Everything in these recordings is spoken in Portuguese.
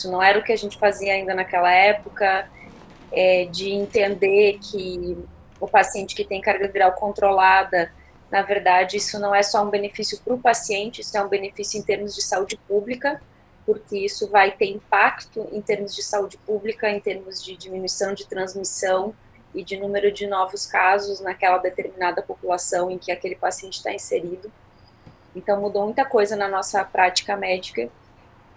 isso não era o que a gente fazia ainda naquela época, de entender que o paciente que tem carga viral controlada, na verdade, isso não é só um benefício para o paciente, isso é um benefício em termos de saúde pública, porque isso vai ter impacto em termos de saúde pública, em termos de diminuição de transmissão e de número de novos casos naquela determinada população em que aquele paciente está inserido. Então, mudou muita coisa na nossa prática médica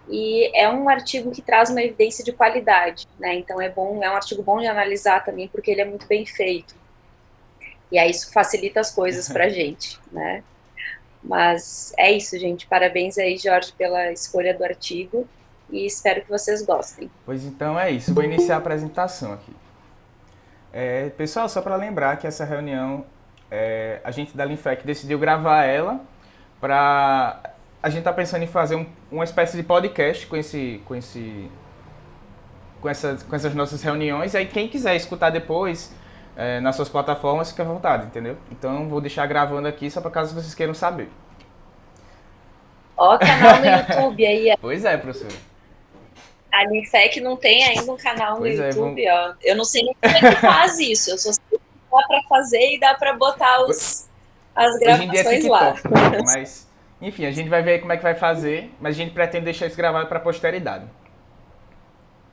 e é um artigo que traz uma evidência de qualidade, né? Então, é um artigo bom de analisar também, porque ele é muito bem feito. E aí isso facilita as coisas para a gente, né? Mas é isso, gente. Parabéns aí, Jorge, pela escolha do artigo e espero que vocês gostem. Pois então é isso, vou iniciar a apresentação aqui. Pessoal, só para lembrar que essa reunião, a gente da Linfec decidiu gravar ela para... A gente tá pensando em fazer uma espécie de podcast com essas nossas reuniões, e aí quem quiser escutar depois nas suas plataformas, fica à vontade, entendeu? Então vou deixar gravando aqui só para caso vocês queiram saber. Ó, canal no YouTube aí. Pois é, professor. A Linfec não tem ainda um canal no Pois é, YouTube, ó. Eu não sei nem como é que faz isso. Eu só sei que dá para fazer e dá para botar as Hoje em dia é gravações lá. TikTok, mas enfim, a gente vai ver como é que vai fazer, mas a gente pretende deixar isso gravado para a posteridade.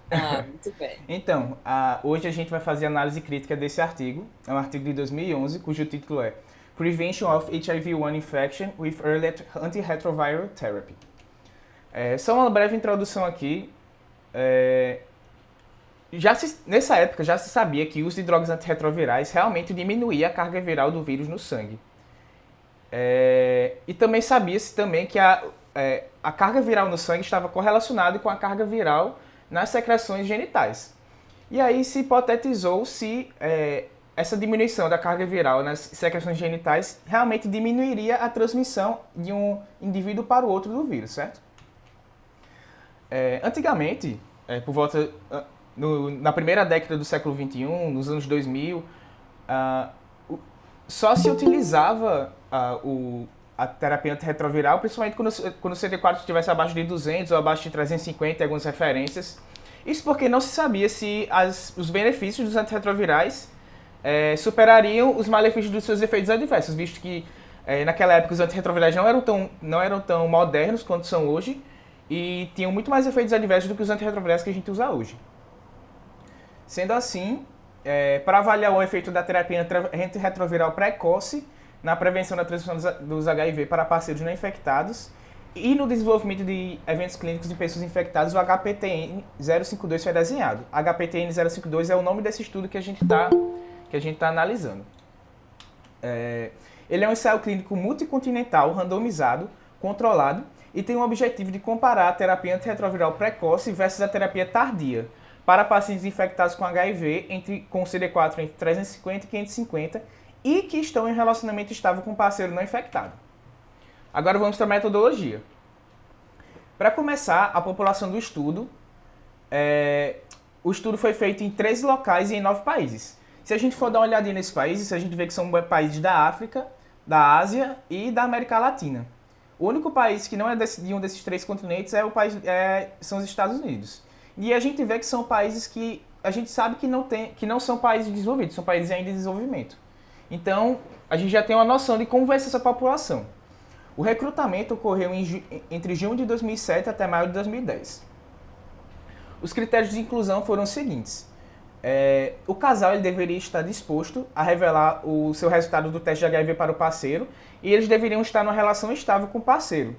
Ah, muito bem. Então, hoje a gente vai fazer análise crítica desse artigo. É um artigo de 2011, cujo título é Prevention of HIV-1 Infection with Early Antiretroviral Therapy. Só uma breve introdução aqui. Nessa época já se sabia que o uso de drogas antirretrovirais realmente diminuía a carga viral do vírus no sangue. E também sabia-se também que a carga viral no sangue estava correlacionada com a carga viral nas secreções genitais. E aí se hipotetizou se essa diminuição da carga viral nas secreções genitais realmente diminuiria a transmissão de um indivíduo para o outro do vírus, certo? Antigamente, por volta na primeira década do século XXI, nos anos 2000, só se utilizava a terapia antirretroviral, principalmente quando o CD4 estivesse abaixo de 200 ou abaixo de 350, algumas referências. Isso porque não se sabia se os benefícios dos antirretrovirais superariam os malefícios dos seus efeitos adversos, visto que naquela época os antirretrovirais não eram tão modernos quanto são hoje e tinham muito mais efeitos adversos do que os antirretrovirais que a gente usa hoje. Sendo assim, para avaliar o efeito da terapia antirretroviral precoce na prevenção da transmissão dos HIV para parceiros não infectados e no desenvolvimento de eventos clínicos de pessoas infectadas, o HPTN 052 foi desenhado. HPTN 052 é o nome desse estudo que a gente tá analisando. Ele é um ensaio clínico multicontinental, randomizado, controlado e tem o objetivo de comparar a terapia antirretroviral precoce versus a terapia tardia para pacientes infectados com HIV com CD4 entre 350 e 550 e que estão em relacionamento estável com um parceiro não infectado. Agora vamos para a metodologia. Para começar, a população do estudo, o estudo foi feito em 13 locais e em 9 países. Se a gente for dar uma olhadinha nesses países, a gente vê que são países da África, da Ásia e da América Latina. O único país que não é de um desses 3 continentes são os Estados Unidos. E a gente vê que são países que a gente sabe que não são países desenvolvidos, são países ainda em desenvolvimento. Então, a gente já tem uma noção de como vai ser essa população. O recrutamento ocorreu entre junho de 2007 até maio de 2010. Os critérios de inclusão foram os seguintes. O casal ele deveria estar disposto a revelar o seu resultado do teste de HIV para o parceiro e eles deveriam estar numa relação estável com o parceiro,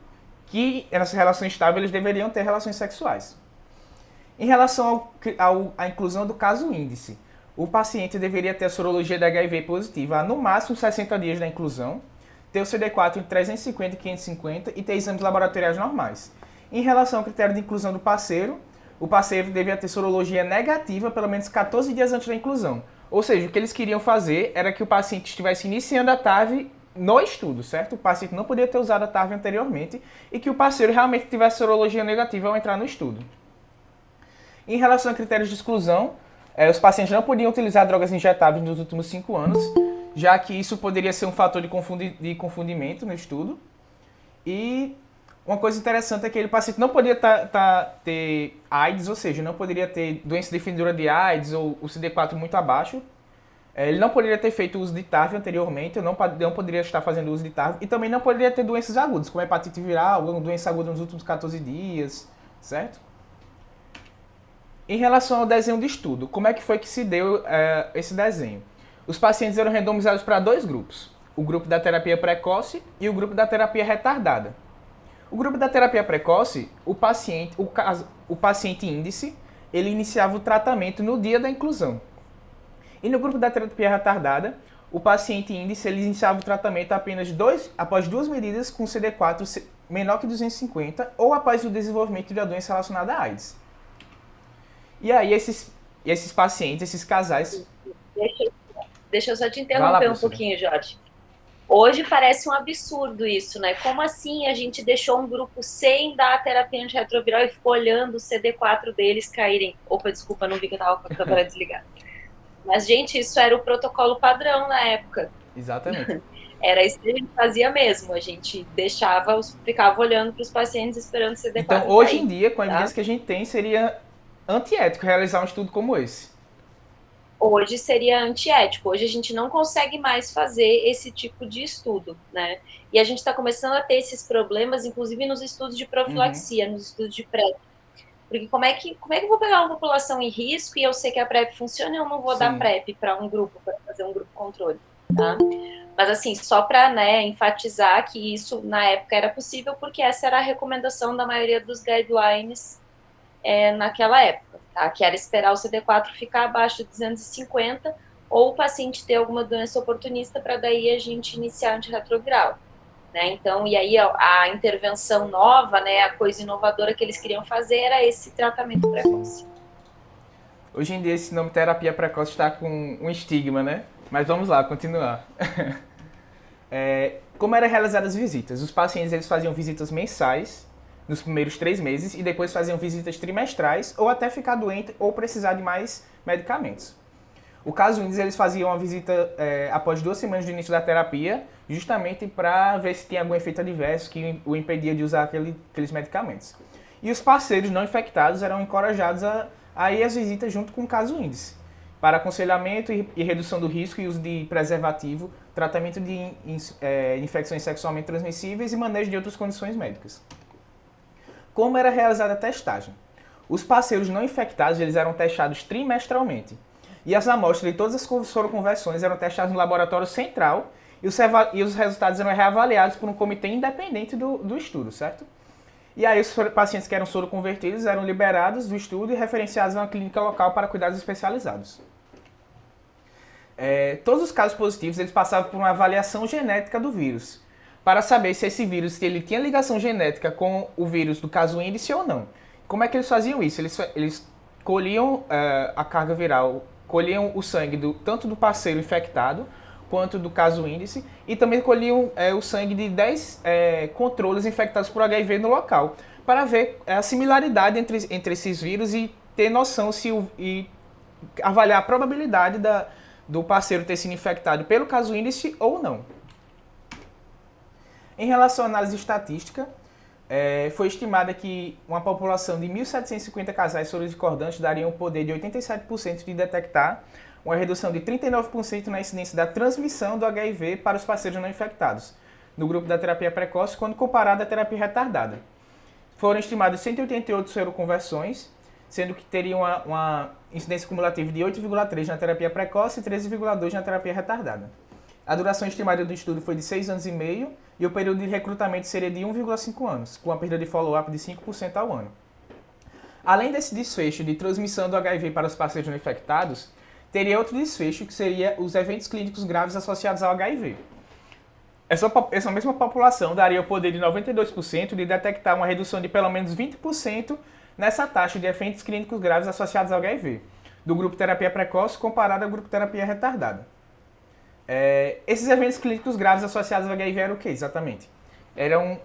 que nessa relação estável eles deveriam ter relações sexuais. Em relação à inclusão do caso índice, o paciente deveria ter a sorologia de HIV positiva há no máximo 60 dias da inclusão, ter o CD4 entre 350 e 550 e ter exames laboratoriais normais. Em relação ao critério de inclusão do parceiro, o parceiro devia ter sorologia negativa pelo menos 14 dias antes da inclusão. Ou seja, o que eles queriam fazer era que o paciente estivesse iniciando a TAV no estudo, certo? O paciente não podia ter usado a TAV anteriormente e que o parceiro realmente tivesse sorologia negativa ao entrar no estudo. Em relação a critérios de exclusão, os pacientes não podiam utilizar drogas injetáveis nos últimos 5 anos, já que isso poderia ser um fator de confundimento no estudo. E Uma coisa interessante é que o paciente não podia ter AIDS, ou seja, não poderia ter doença definidora de AIDS ou o CD4 muito abaixo. Ele não poderia ter feito uso de TARV anteriormente, não poderia estar fazendo uso de TARV, e também não poderia ter doenças agudas, como hepatite viral, ou doença aguda nos últimos 14 dias, certo? Em relação ao desenho de estudo, como é que foi que se deu esse desenho? Os pacientes eram randomizados para 2 grupos, o grupo da terapia precoce e o grupo da terapia retardada. O grupo da terapia precoce, o paciente índice, ele iniciava o tratamento no dia da inclusão. E no grupo da terapia retardada, o paciente índice ele iniciava o tratamento após 2 medidas com CD4 menor que 250 ou após o desenvolvimento da doença relacionada à AIDS. E aí esses pacientes, esses casais... Deixa eu só te interromper um pouquinho, Jorge. Hoje parece um absurdo isso, né? Como assim a gente deixou um grupo sem dar a terapia antirretroviral e ficou olhando o CD4 deles caírem? Opa, desculpa, não vi que eu tava com a câmera desligada. Mas, gente, isso era o protocolo padrão na época. Exatamente. Era isso que a gente fazia mesmo. A gente ficava olhando para os pacientes esperando o CD4 Então, hoje em dia, com a evidência que a gente tem, seria antiético realizar um estudo como esse. Hoje seria antiético. Hoje a gente não consegue mais fazer esse tipo de estudo, né? E a gente está começando a ter esses problemas, inclusive nos estudos de profilaxia, nos estudos de PrEP. Porque como é que eu vou pegar uma população em risco e eu sei que a PrEP funciona e eu não vou dar PrEP para um grupo, para fazer um grupo controle, tá? Mas assim, só para, né, enfatizar que isso na época era possível, porque essa era a recomendação da maioria dos guidelines naquela época, tá? Que era esperar o CD4 ficar abaixo de 250 ou o paciente ter alguma doença oportunista para daí a gente iniciar antirretroviral. Né? Então, e aí a intervenção nova, né, a coisa inovadora que eles queriam fazer era esse tratamento precoce. Hoje em dia esse nome terapia precoce está com um estigma, né? Mas vamos lá, continuar. Como eram realizadas as visitas? Os pacientes eles faziam visitas mensais nos primeiros 3 meses e depois faziam visitas trimestrais ou até ficar doente ou precisar de mais medicamentos. O caso índice, eles faziam uma visita após 2 semanas do início da terapia, justamente para ver se tinha algum efeito adverso que o impedia de usar aqueles medicamentos. E os parceiros não infectados eram encorajados a ir às visitas junto com o caso índice, para aconselhamento e redução do risco e uso de preservativo, tratamento de infecções sexualmente transmissíveis e manejo de outras condições médicas. Como era realizada a testagem? Os parceiros não infectados eles eram testados trimestralmente. E as amostras de todas as soroconversões eram testadas no laboratório central e os resultados eram reavaliados por um comitê independente do estudo, certo? E aí os pacientes que eram soroconvertidos eram liberados do estudo e referenciados a uma clínica local para cuidados especializados. Todos os casos positivos eles passavam por uma avaliação genética do vírus, para saber se esse vírus ele tinha ligação genética com o vírus do caso índice ou não. Como é que eles faziam isso? Eles colhiam a carga viral, colhiam o sangue tanto do parceiro infectado quanto do caso índice e também colhiam o sangue de 10 controles infectados por HIV no local, para ver a similaridade entre esses vírus e ter noção e avaliar a probabilidade do parceiro ter sido infectado pelo caso índice ou não. Em relação à análise estatística, foi estimada que uma população de 1.750 casais sorodiscordantes daria um poder de 87% de detectar uma redução de 39% na incidência da transmissão do HIV para os parceiros não infectados, no grupo da terapia precoce, quando comparado à terapia retardada. Foram estimadas 188 seroconversões, sendo que teriam uma incidência cumulativa de 8,3 na terapia precoce e 13,2 na terapia retardada. A duração estimada do estudo foi de 6 anos e meio e o período de recrutamento seria de 1,5 anos, com a perda de follow-up de 5% ao ano. Além desse desfecho de transmissão do HIV para os pacientes não infectados, teria outro desfecho que seria os eventos clínicos graves associados ao HIV. Essa mesma população daria o poder de 92% de detectar uma redução de pelo menos 20% nessa taxa de eventos clínicos graves associados ao HIV, do grupo terapia precoce comparado ao grupo terapia retardada. Esses eventos clínicos graves associados ao HIV eram o que exatamente?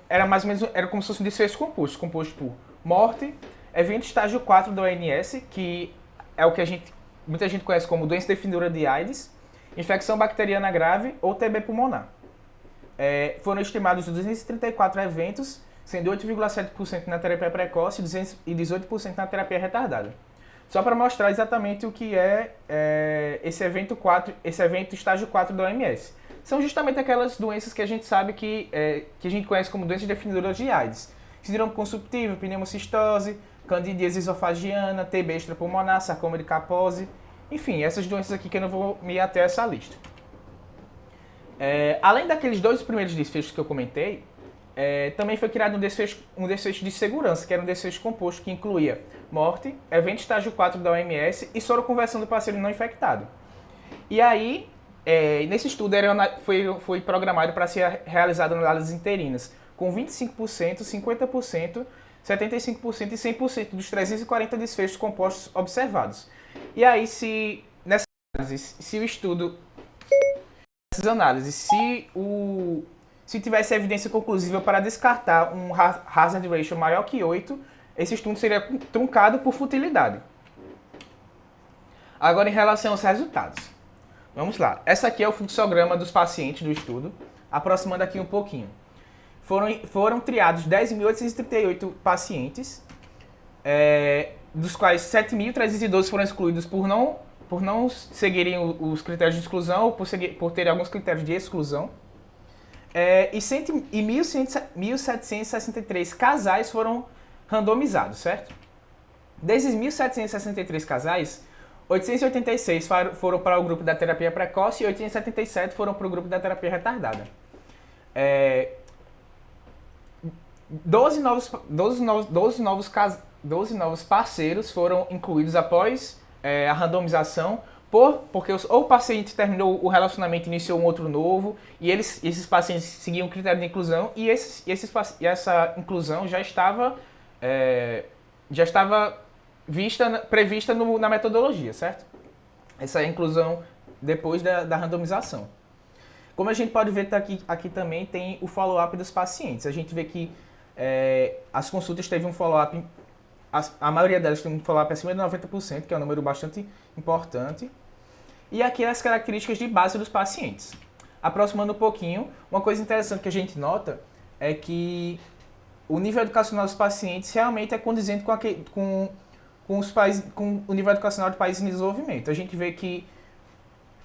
Era mais ou menos como se fosse um desfecho composto por morte, evento estágio 4 da OMS, que é o que muita gente conhece como doença definidora de AIDS, infecção bacteriana grave ou TB pulmonar. Foram estimados 234 eventos sendo 8,7% na terapia precoce e 18% na terapia retardada. Só para mostrar exatamente o que esse evento estágio 4 da OMS. São justamente aquelas doenças que a gente sabe que a gente conhece como doenças definidoras de AIDS. Síndrome consumptível, pneumocistose, candidíase esofagiana, TB extrapulmonar, sarcoma de Kaposi. Enfim, essas doenças aqui que eu não vou me ater a essa lista. Além daqueles dois primeiros desfechos que eu comentei, também foi criado um desfecho de segurança, que era um desfecho composto que incluía morte, evento estágio 4 da OMS e soroconversão do paciente não infectado. E aí, nesse estudo foi programado para ser realizado análises interinas, com 25%, 50%, 75% e 100% dos 340 desfechos compostos observados. E aí, nessas análises, se tivesse evidência conclusiva para descartar um hazard ratio maior que 8, esse estudo seria truncado por futilidade. Agora, em relação aos resultados. Vamos lá. Essa aqui é o fluxograma dos pacientes do estudo, aproximando aqui um pouquinho. Foram triados 10.838 pacientes, dos quais 7.312 foram excluídos por não seguirem os critérios de exclusão ou por terem alguns critérios de exclusão. E 1.763 casais foram randomizados, certo? Desses 1.763 casais, 886 foram para o grupo da terapia precoce e 877 foram para o grupo da terapia retardada. 12 novos parceiros foram incluídos após a randomização, porque ou o paciente terminou o relacionamento e iniciou um outro novo, e esses pacientes seguiam o critério de inclusão, e essa inclusão já estava prevista na metodologia, certo? Essa é a inclusão depois da randomização. Como a gente pode ver aqui também tem o follow-up dos pacientes. A gente vê que as consultas teve um follow-up, a maioria delas tem um follow-up acima de 90%, que é um número bastante importante. E aqui as características de base dos pacientes. Aproximando um pouquinho, uma coisa interessante que a gente nota é que o nível educacional dos pacientes realmente é condizente com o nível educacional de países em desenvolvimento. A gente vê que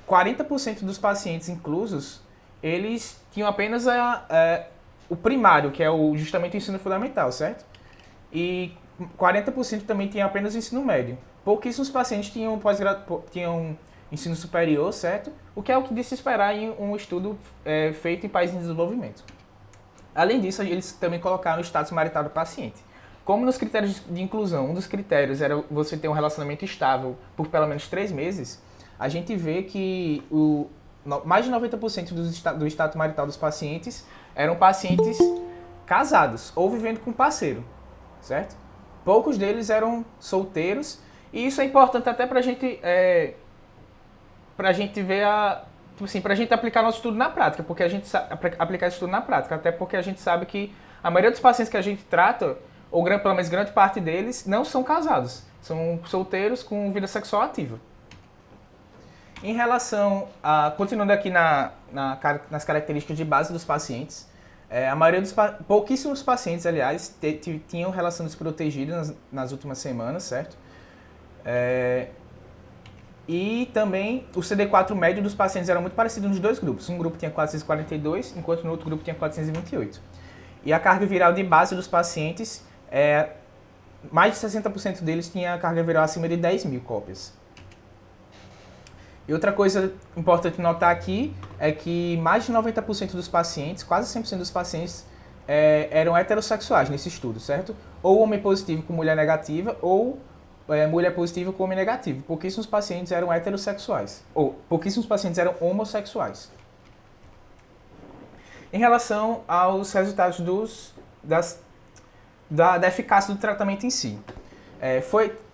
40% dos pacientes inclusos, eles tinham apenas o primário, que é justamente o ensino fundamental, certo? E 40% também tinham apenas o ensino médio. Pouquíssimos pacientes tinham ensino superior, certo? O que é o que de se esperar em um estudo feito em países em desenvolvimento. Além disso, eles também colocaram o status marital do paciente. Como nos critérios de inclusão, um dos critérios era você ter um relacionamento estável por pelo menos 3 meses, a gente vê que mais de 90% do status marital dos pacientes eram pacientes casados ou vivendo com parceiro, certo? Poucos deles eram solteiros, e isso é importante até pra gente ver pra gente aplicar nosso estudo na prática, porque a gente aplicar esse estudo na prática, até porque a gente sabe que a maioria dos pacientes que a gente trata, ou pelo menos grande parte deles, não são casados, são solteiros com vida sexual ativa. Em relação continuando aqui nas características de base dos pacientes, a maioria pouquíssimos pacientes, aliás, tinham relação desprotegida nas últimas semanas, certo? E também o CD4 médio dos pacientes era muito parecido nos dois grupos. Um grupo tinha 442, enquanto no outro grupo tinha 428. E a carga viral de base dos pacientes, mais de 60% deles tinha a carga viral acima de 10.000 cópias. E outra coisa importante notar aqui é que mais de 90% dos pacientes, quase 100% dos pacientes, eram heterossexuais nesse estudo, certo? Ou homem positivo com mulher negativa, ou mulher positiva com homem negativo. Pouquíssimos pacientes eram heterossexuais, ou pouquíssimos pacientes eram homossexuais. Em relação aos resultados da eficácia do tratamento em si,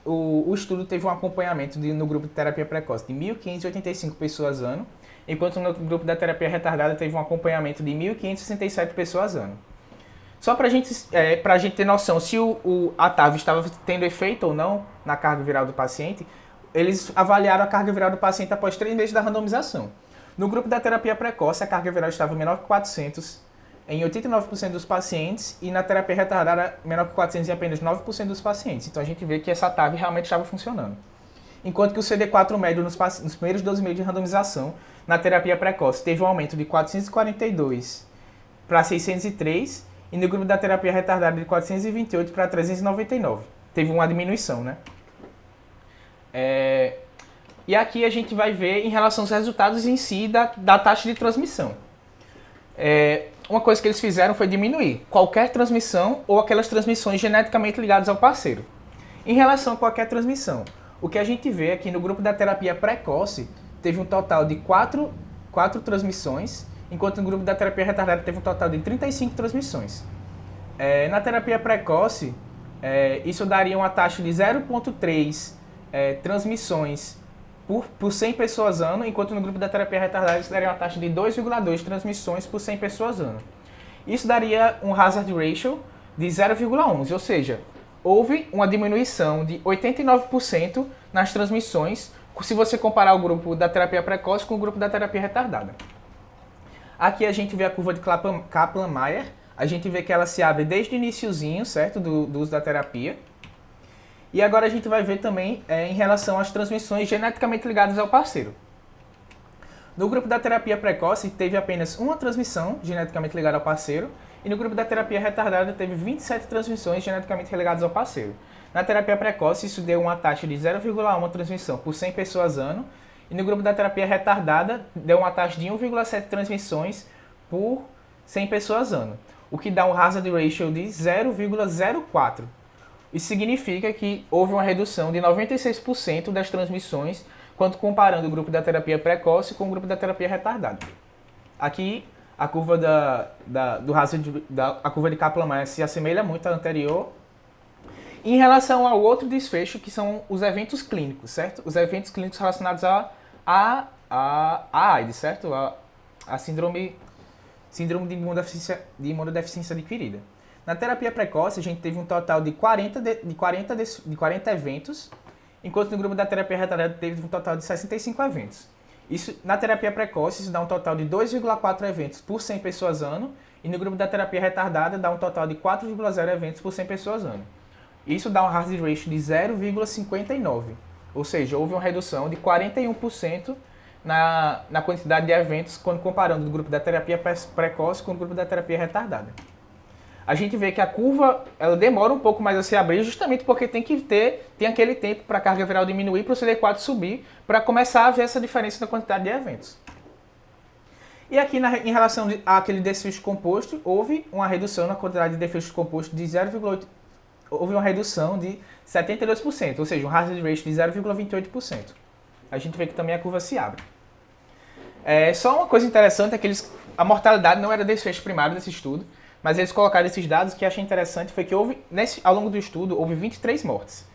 o estudo teve um acompanhamento no grupo de terapia precoce de 1.585 pessoas ano, enquanto no grupo da terapia retardada teve um acompanhamento de 1.567 pessoas ano. Só para a gente ter noção se a TAV estava tendo efeito ou não na carga viral do paciente, eles avaliaram a carga viral do paciente após 3 meses da randomização. No grupo da terapia precoce, a carga viral estava menor que 400, em 89% dos pacientes e na terapia retardada menor que 400 em apenas 9% dos pacientes. Então a gente vê que essa TAV realmente estava funcionando. Enquanto que o CD4 médio nos primeiros 12 meses de randomização na terapia precoce teve um aumento de 442 para 603 e no grupo da terapia retardada de 428 para 399. Teve uma diminuição, né? E aqui a gente vai ver em relação aos resultados em si da taxa de transmissão. Uma coisa que eles fizeram foi diminuir qualquer transmissão ou aquelas transmissões geneticamente ligadas ao parceiro. Em relação a qualquer transmissão, o que a gente vê aqui no grupo da terapia precoce teve um total de 4 transmissões, enquanto no grupo da terapia retardada teve um total de 35 transmissões. Na terapia precoce, isso daria uma taxa de 0,3 transmissões por 100 pessoas ano, enquanto no grupo da terapia retardada isso daria uma taxa de 2,2 transmissões por 100 pessoas ano. Isso daria um hazard ratio de 0,11, ou seja, houve uma diminuição de 89% nas transmissões se você comparar o grupo da terapia precoce com o grupo da terapia retardada. Aqui a gente vê a curva de Kaplan-Meier, a gente vê que ela se abre desde o iniciozinho, certo, do uso da terapia. E agora a gente vai ver também em relação às transmissões geneticamente ligadas ao parceiro. No grupo da terapia precoce teve apenas uma transmissão geneticamente ligada ao parceiro, e no grupo da terapia retardada teve 27 transmissões geneticamente ligadas ao parceiro. Na terapia precoce isso deu uma taxa de 0,1 transmissão por 100 pessoas ano, e no grupo da terapia retardada deu uma taxa de 1,7 transmissões por 100 pessoas ano, o que dá um hazard ratio de 0,04. Isso significa que houve uma redução de 96% das transmissões quando comparando o grupo da terapia precoce com o grupo da terapia retardada. Aqui a curva a curva de Kaplan-Meier se assemelha muito à anterior. Em relação ao outro desfecho, que são os eventos clínicos, certo? Os eventos clínicos relacionados à AIDS, certo? A síndrome de imunodeficiência adquirida. Na terapia precoce, a gente teve um total de 40 eventos, enquanto no grupo da terapia retardada teve um total de 65 eventos. Isso, na terapia precoce, isso dá um total de 2,4 eventos por 100 pessoas ano, e no grupo da terapia retardada dá um total de 4,0 eventos por 100 pessoas ano. Isso dá um hazard ratio de 0,59, ou seja, houve uma redução de 41% na quantidade de eventos quando comparando o grupo da terapia precoce com o grupo da terapia retardada. A gente vê que a curva ela demora um pouco mais a se abrir justamente porque tem aquele tempo para a carga viral diminuir para o CD4 subir para começar a ver essa diferença na quantidade de eventos. E aqui em relação àquele desfecho composto, houve uma redução na quantidade de desfechos compostos de 0,8%. Houve uma redução de 72%, ou seja, um hazard ratio de 0,28%. A gente vê que também a curva se abre. Só uma coisa interessante é que a mortalidade não era desfecho primário desse estudo, mas eles colocaram esses dados que eu achei interessante, foi que ao longo do estudo, houve 23 mortes.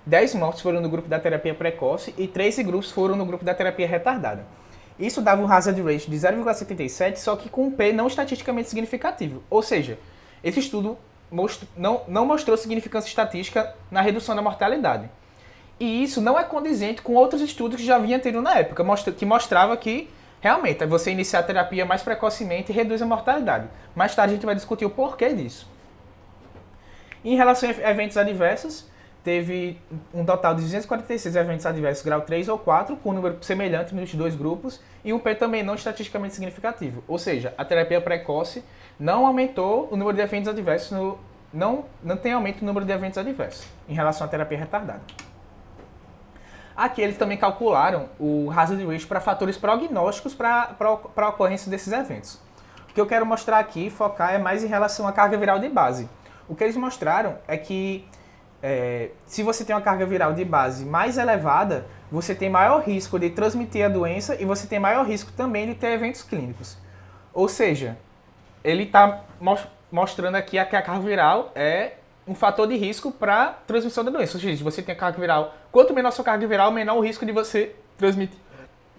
10 mortes foram no grupo da terapia precoce e 13 grupos foram no grupo da terapia retardada. Isso dava um hazard ratio de 0,77, só que com um P não estatisticamente significativo. Ou seja, esse estudo não mostrou significância estatística na redução da mortalidade. E isso não é condizente com outros estudos que já vinham tendo na época, que mostrava que realmente, você iniciar a terapia mais precocemente reduz a mortalidade. Mais tarde a gente vai discutir o porquê disso. Em relação a eventos adversos, teve um total de 246 eventos adversos grau 3 ou 4, com um número semelhante nos dois grupos, e um P também não estatisticamente significativo. Ou seja, a terapia precoce não aumentou o número de eventos adversos, não tem aumento no número de eventos adversos em relação à terapia retardada. Aqui eles também calcularam o hazard ratio para fatores prognósticos para a ocorrência desses eventos. O que eu quero mostrar aqui, focar, é mais em relação à carga viral de base. O que eles mostraram é que se você tem uma carga viral de base mais elevada, você tem maior risco de transmitir a doença e você tem maior risco também de ter eventos clínicos. Ou seja, ele está mostrando aqui que a carga viral é um fator de risco para transmissão da doença. Ou seja, se você tem a carga viral, quanto menor a sua carga viral, menor o risco de você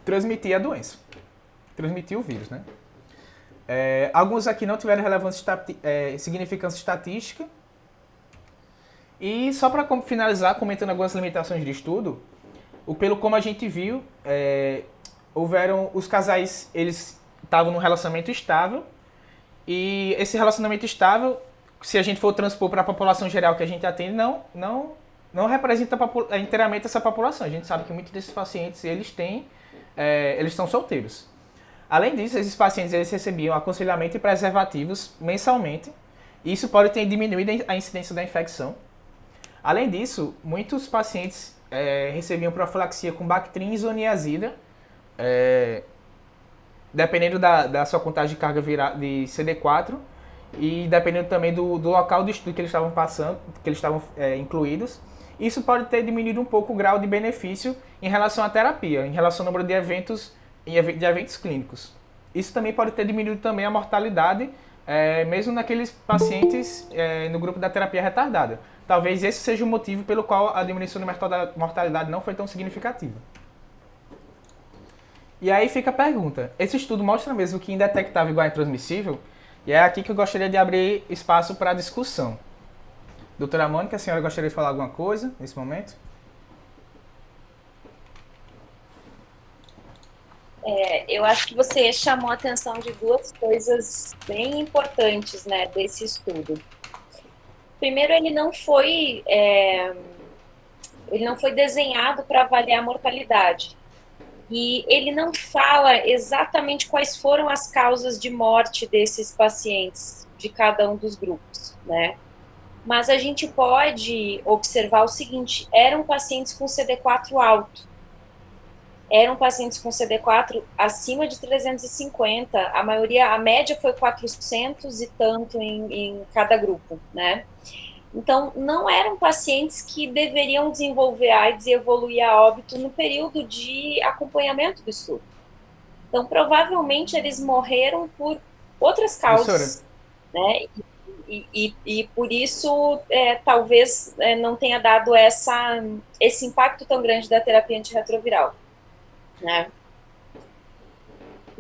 transmitir a doença. Transmitir o vírus, né? Alguns aqui não tiveram significância estatística. E só para finalizar, comentando algumas limitações de estudo, como a gente viu, houveram os casais, eles estavam num relacionamento estável, E esse relacionamento estável, se a gente for transpor para a população geral que a gente atende, não representa inteiramente essa população. A gente sabe que muitos desses pacientes, eles estão solteiros. Além disso, esses pacientes eles recebiam aconselhamento e preservativos mensalmente. Isso pode ter diminuído a incidência da infecção. Além disso, muitos pacientes recebiam profilaxia com Bactrim e isoniazida, dependendo da sua contagem de carga viral de CD4 e dependendo também do local do estudo que eles estavam passando, que eles estavam incluídos. Isso pode ter diminuído um pouco o grau de benefício em relação à terapia, em relação ao número de eventos clínicos. Isso também pode ter diminuído também a mortalidade, mesmo naqueles pacientes no grupo da terapia retardada. Talvez esse seja o motivo pelo qual a diminuição da mortalidade não foi tão significativa. E aí fica a pergunta, esse estudo mostra mesmo que indetectável igual a intransmissível? E é aqui que eu gostaria de abrir espaço para discussão. Doutora Mônica, a senhora gostaria de falar alguma coisa nesse momento? Eu acho que você chamou a atenção de duas coisas bem importantes, né, desse estudo. Primeiro, ele não foi desenhado para avaliar a mortalidade. E ele não fala exatamente quais foram as causas de morte desses pacientes, de cada um dos grupos, né? Mas a gente pode observar o seguinte, eram pacientes com CD4 alto, eram pacientes com CD4 acima de 350, a média foi 400 e tanto em cada grupo, né? Então, não eram pacientes que deveriam desenvolver AIDS e evoluir a óbito no período de acompanhamento do estudo. Então, provavelmente, eles morreram por outras causas, né? E por isso, talvez não tenha dado esse impacto tão grande da terapia antirretroviral, né?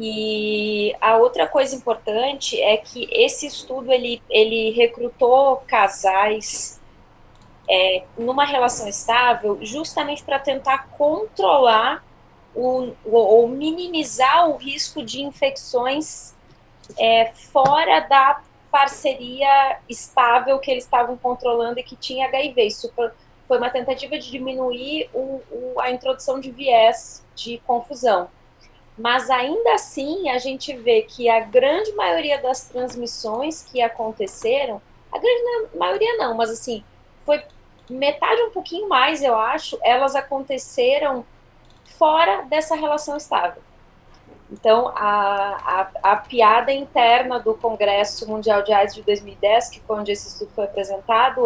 E a outra coisa importante é que esse estudo, ele recrutou casais numa relação estável justamente para tentar controlar ou minimizar o risco de infecções fora da parceria estável que eles estavam controlando e que tinha HIV. Isso foi uma tentativa de diminuir a introdução de viés de confusão. Mas ainda assim, a gente vê que a grande maioria das transmissões que aconteceram, a grande maioria não, mas assim, foi metade, um pouquinho mais, eu acho, elas aconteceram fora dessa relação estável. Então, a piada interna do Congresso Mundial de AIDS de 2010, que foi onde esse estudo foi apresentado,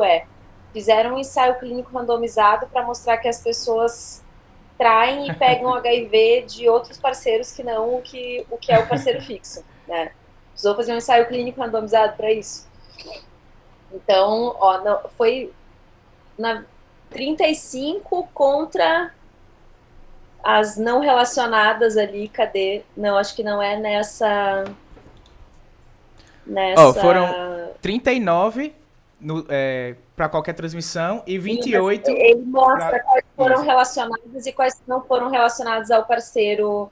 fizeram um ensaio clínico randomizado para mostrar que as pessoas traem e pegam HIV de outros parceiros que não o que é o parceiro fixo, né? Precisou fazer um ensaio clínico randomizado para isso. Então, foi 35 contra as não relacionadas ali, cadê? Não, acho que não é nessa... Foram 39 para qualquer transmissão e 28... Ele mostra quais foram relacionadas e quais não foram relacionadas ao parceiro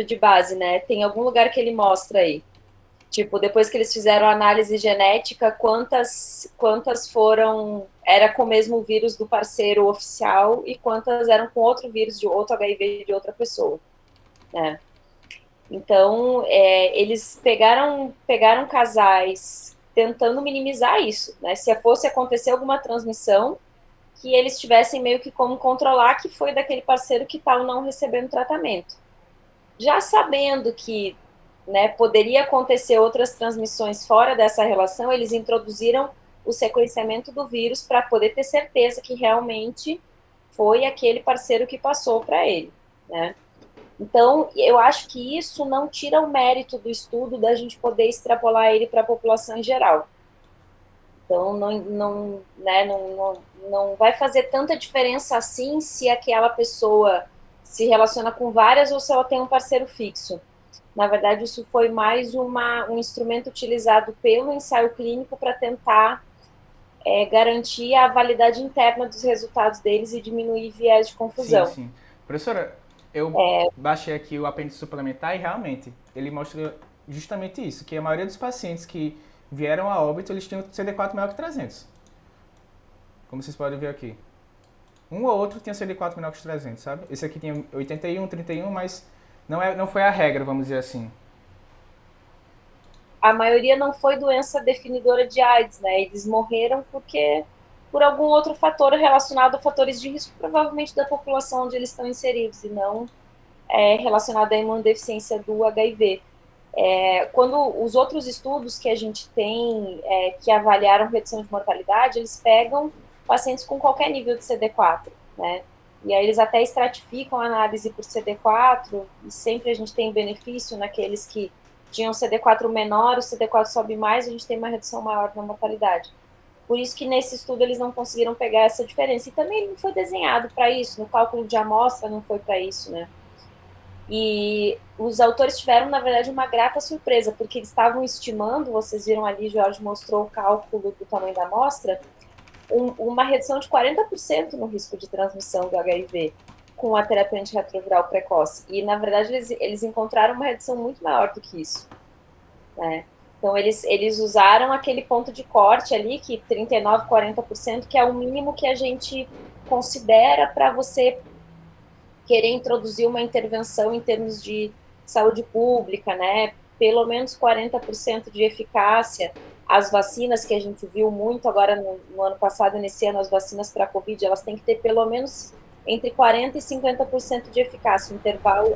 de base, né? Tem algum lugar que ele mostra aí. Tipo, depois que eles fizeram a análise genética, quantas foram... Era com o mesmo vírus do parceiro oficial e quantas eram com outro vírus, de outro HIV de outra pessoa, né? Então, eles pegaram casais tentando minimizar isso, né? Se fosse acontecer alguma transmissão, que eles tivessem meio que como controlar que foi daquele parceiro que está ou não recebendo tratamento. Já sabendo que, né, poderia acontecer outras transmissões fora dessa relação, eles introduziram o sequenciamento do vírus para poder ter certeza que realmente foi aquele parceiro que passou para ele, né? Então, eu acho que isso não tira o mérito do estudo da gente poder extrapolar ele para a população em geral. Então, não vai fazer tanta diferença assim se aquela pessoa se relaciona com várias ou se ela tem um parceiro fixo. Na verdade, isso foi mais um instrumento utilizado pelo ensaio clínico para tentar garantir a validade interna dos resultados deles e diminuir viés de confusão. Sim. Professora, eu baixei aqui o apêndice suplementar e realmente ele mostra justamente isso, que a maioria dos pacientes que vieram a óbito, eles tinham CD4 maior que 300. Como vocês podem ver aqui. Um ou outro tinha CD4 menor que 300, sabe? Esse aqui tinha 81, 31, mas não foi a regra, vamos dizer assim. A maioria não foi doença definidora de AIDS, né? Eles morreram por algum outro fator relacionado a fatores de risco, provavelmente da população onde eles estão inseridos, e não relacionado à imunodeficiência do HIV. Quando os outros estudos que a gente tem que avaliaram redução de mortalidade, eles pegam pacientes com qualquer nível de CD4, né? E aí eles até estratificam a análise por CD4, e sempre a gente tem benefício naqueles que tinham CD4 menor, o CD4 sobe mais, a gente tem uma redução maior na mortalidade. Por isso que nesse estudo eles não conseguiram pegar essa diferença. E também não foi desenhado para isso, no cálculo de amostra não foi para isso, né? E os autores tiveram, na verdade, uma grata surpresa, porque eles estavam estimando, vocês viram ali, Jorge mostrou o cálculo do tamanho da amostra, uma redução de 40% no risco de transmissão do HIV com a terapia antirretroviral precoce. E, na verdade, eles encontraram uma redução muito maior do que isso, né? Então, eles usaram aquele ponto de corte ali, que 39%, 40%, que é o mínimo que a gente considera para você querer introduzir uma intervenção em termos de saúde pública, né? Pelo menos 40% de eficácia. As vacinas que a gente viu muito agora no ano passado, nesse ano, as vacinas para a Covid, elas têm que ter pelo menos entre 40% e 50% de eficácia. O intervalo,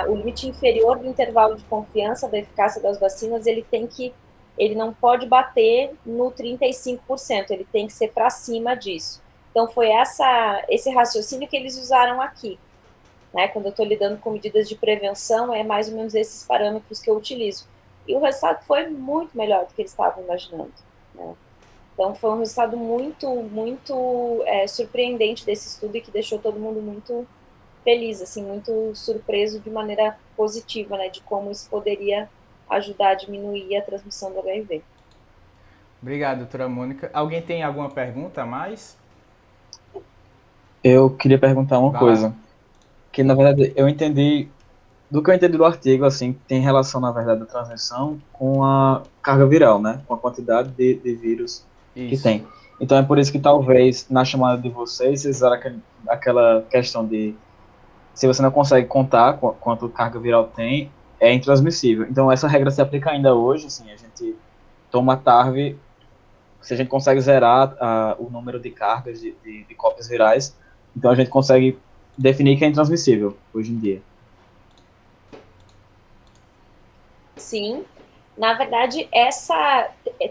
o limite inferior do intervalo de confiança da eficácia das vacinas, ele não pode bater no 35%, ele tem que ser para cima disso. Então, foi esse raciocínio que eles usaram aqui, né? Quando eu estou lidando com medidas de prevenção, é mais ou menos esses parâmetros que eu utilizo. E o resultado foi muito melhor do que eles estavam imaginando, né? Então, foi um resultado muito, muito surpreendente desse estudo e que deixou todo mundo muito feliz, assim, muito surpreso de maneira positiva, né? De como isso poderia ajudar a diminuir a transmissão do HIV. Obrigado, doutora Mônica. Alguém tem alguma pergunta a mais? Eu queria perguntar uma Vai lá. coisa, que na verdade do que eu entendi do artigo, assim, tem relação, na verdade, da transmissão com a carga viral, né? Com a quantidade de vírus que Isso. tem. Então é por isso que talvez na chamada de vocês usaram aquela questão de se você não consegue contar quanto carga viral tem, é intransmissível. Então essa regra se aplica ainda hoje, assim, a gente toma TARV, se a gente consegue zerar o número de cargas de cópias virais, então a gente consegue definir que é intransmissível hoje em dia. Sim, na verdade,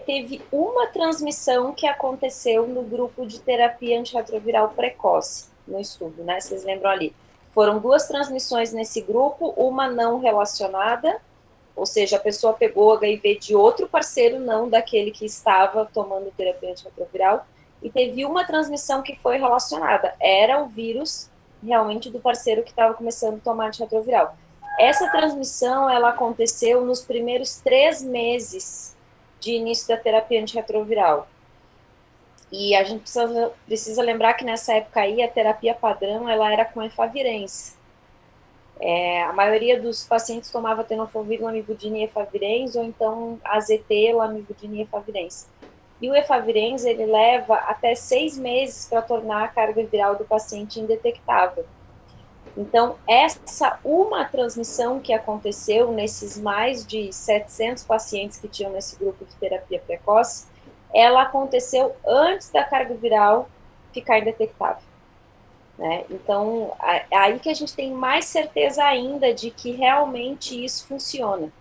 teve uma transmissão que aconteceu no grupo de terapia antirretroviral precoce, no estudo, né? Vocês lembram ali? Foram 2 transmissões nesse grupo, uma não relacionada, ou seja, a pessoa pegou HIV de outro parceiro, não daquele que estava tomando terapia antirretroviral, e teve uma transmissão que foi relacionada. Era o vírus realmente do parceiro que estava começando a tomar antirretroviral. Essa transmissão, ela aconteceu nos primeiros 3 meses de início da terapia antirretroviral. E a gente precisa lembrar que nessa época aí, a terapia padrão, ela era com efavirenz. A maioria dos pacientes tomava tenofovir, lamivudine e efavirenz, ou então AZT, lamivudine e efavirenz. E o efavirenz, ele leva até 6 meses para tornar a carga viral do paciente indetectável. Então, essa uma transmissão que aconteceu nesses mais de 700 pacientes que tinham nesse grupo de terapia precoce, ela aconteceu antes da carga viral ficar indetectável, né? Então, aí que a gente tem mais certeza ainda de que realmente isso funciona.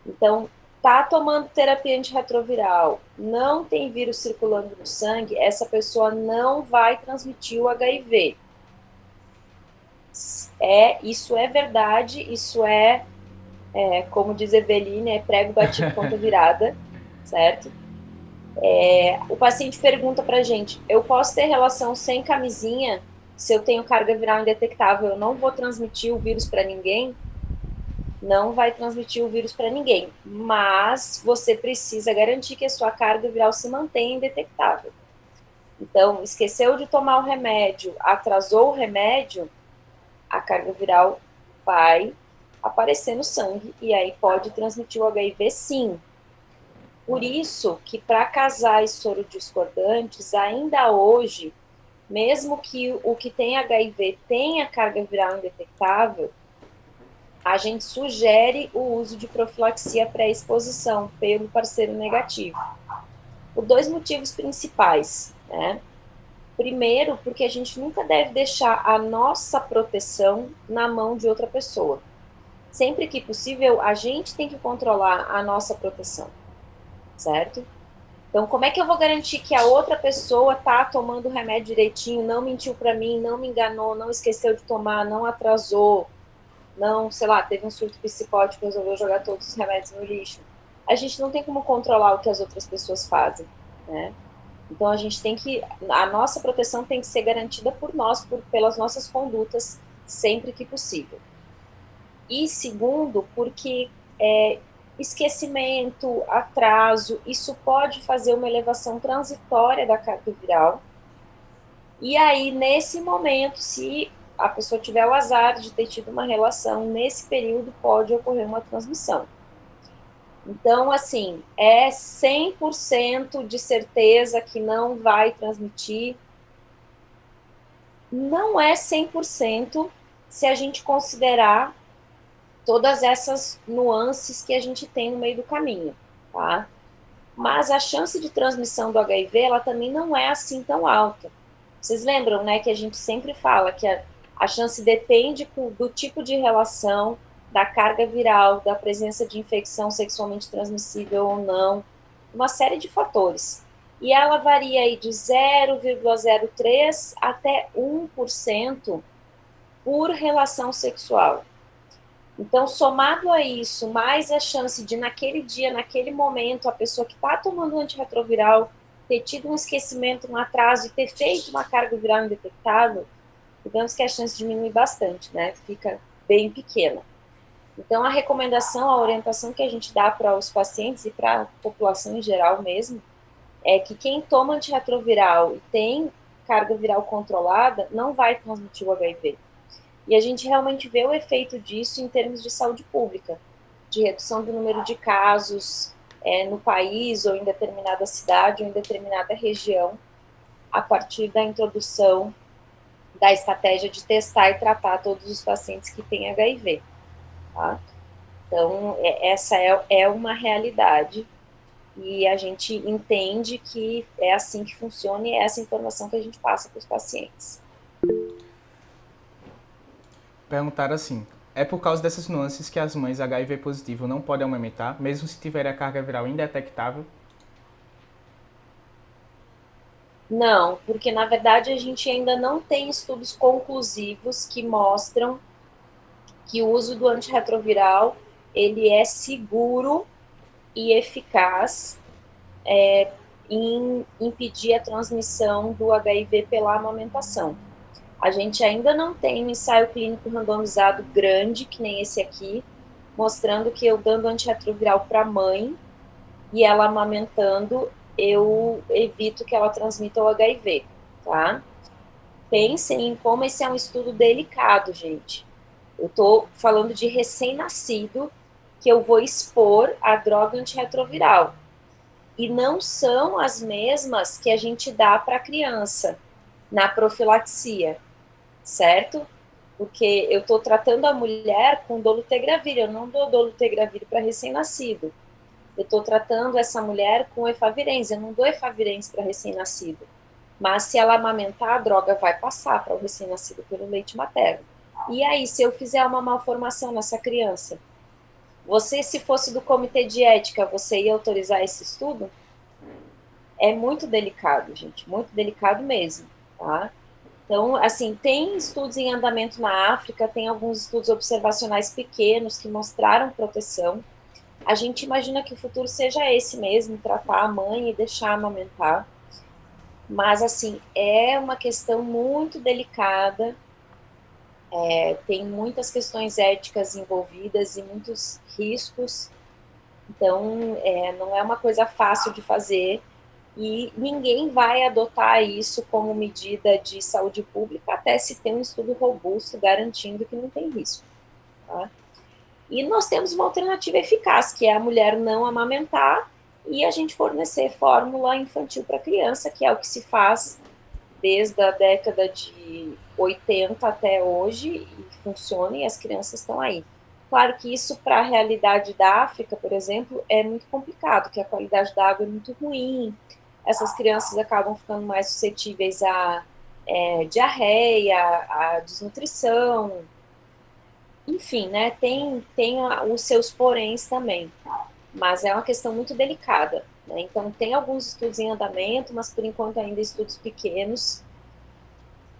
Então, tá tomando terapia antirretroviral, não tem vírus circulando no sangue, essa pessoa não vai transmitir o HIV. Isso é verdade, isso como diz Eveline, é prego batido ponta virada, certo? O paciente pergunta pra gente, eu posso ter relação sem camisinha se eu tenho carga viral indetectável, eu não vou transmitir o vírus para ninguém? Não vai transmitir o vírus para ninguém, mas você precisa garantir que a sua carga viral se mantenha indetectável. Então, esqueceu de tomar o remédio, atrasou o remédio, a carga viral vai aparecer no sangue, e aí pode transmitir o HIV sim. Por isso que para casais sorodiscordantes, ainda hoje, mesmo que o que tem HIV tenha carga viral indetectável, a gente sugere o uso de profilaxia pré-exposição pelo parceiro negativo. Por dois motivos principais, né? Primeiro, porque a gente nunca deve deixar a nossa proteção na mão de outra pessoa. Sempre que possível, a gente tem que controlar a nossa proteção, certo? Então, como é que eu vou garantir que a outra pessoa tá tomando o remédio direitinho, não mentiu para mim, não me enganou, não esqueceu de tomar, não atrasou, não, sei lá, teve um surto psicótico, resolveu jogar todos os remédios no lixo? A gente não tem como controlar o que as outras pessoas fazem, né? Então a gente tem que, a nossa proteção tem que ser garantida por nós, pelas nossas condutas, sempre que possível. E segundo, porque esquecimento, atraso, isso pode fazer uma elevação transitória da carga viral. E aí, nesse momento, se a pessoa tiver o azar de ter tido uma relação, nesse período pode ocorrer uma transmissão. Então, assim, é 100% de certeza que não vai transmitir. Não é 100% se a gente considerar todas essas nuances que a gente tem no meio do caminho, tá? Mas a chance de transmissão do HIV, ela também não é assim tão alta. Vocês lembram, né, que a gente sempre fala que a chance depende do tipo de relação, da carga viral, da presença de infecção sexualmente transmissível ou não, uma série de fatores. E ela varia aí de 0,03 até 1% por relação sexual. Então, somado a isso, mais a chance de naquele dia, naquele momento, a pessoa que está tomando antirretroviral ter tido um esquecimento, um atraso e ter feito uma carga viral indetectável, digamos que a chance diminui bastante, né? Fica bem pequena. Então, a recomendação, a orientação que a gente dá para os pacientes e para a população em geral mesmo, é que quem toma antirretroviral e tem carga viral controlada, não vai transmitir o HIV. E a gente realmente vê o efeito disso em termos de saúde pública, de redução do número de casos no país, ou em determinada cidade, ou em determinada região, a partir da introdução da estratégia de testar e tratar todos os pacientes que têm HIV. Tá? Então, essa é uma realidade, e a gente entende que é assim que funciona e é essa informação que a gente passa para os pacientes. Perguntaram assim: é por causa dessas nuances que as mães HIV positivo não podem amamentar, mesmo se tiverem a carga viral indetectável? Não, porque na verdade a gente ainda não tem estudos conclusivos que mostram que o uso do antirretroviral ele é seguro e eficaz em impedir a transmissão do HIV pela amamentação. A gente ainda não tem um ensaio clínico randomizado grande, que nem esse aqui, mostrando que eu dando antirretroviral para a mãe e ela amamentando, eu evito que ela transmita o HIV, tá? Pensem em como esse é um estudo delicado, gente. Eu tô falando de recém-nascido que eu vou expor a droga antirretroviral. E não são as mesmas que a gente dá para a criança na profilaxia, certo? Porque eu estou tratando a mulher com dolutegravir, eu não dou dolutegravir para recém-nascido. Eu estou tratando essa mulher com efavirenz, eu não dou efavirenz para recém-nascido. Mas se ela amamentar, a droga vai passar para o recém-nascido pelo leite materno. E aí, se eu fizer uma malformação nessa criança, você, se fosse do comitê de ética, você ia autorizar esse estudo? É muito delicado, gente, muito delicado mesmo, tá? Então, assim, tem estudos em andamento na África, tem alguns estudos observacionais pequenos que mostraram proteção. A gente imagina que o futuro seja esse mesmo, tratar a mãe e deixar amamentar. Mas, assim, é uma questão muito delicada, tem muitas questões éticas envolvidas e muitos riscos. Então, não é uma coisa fácil de fazer e ninguém vai adotar isso como medida de saúde pública até se ter um estudo robusto garantindo que não tem risco. Tá? E nós temos uma alternativa eficaz, que é a mulher não amamentar e a gente fornecer fórmula infantil para criança, que é o que se faz desde a década de 80 até hoje, e funciona, e as crianças estão aí. Claro que isso, para a realidade da África, por exemplo, é muito complicado, porque a qualidade da água é muito ruim, essas crianças acabam ficando mais suscetíveis a diarreia, a desnutrição, enfim, né, tem os seus poréns também, mas é uma questão muito delicada, né? Então, tem alguns estudos em andamento, mas por enquanto ainda estudos pequenos,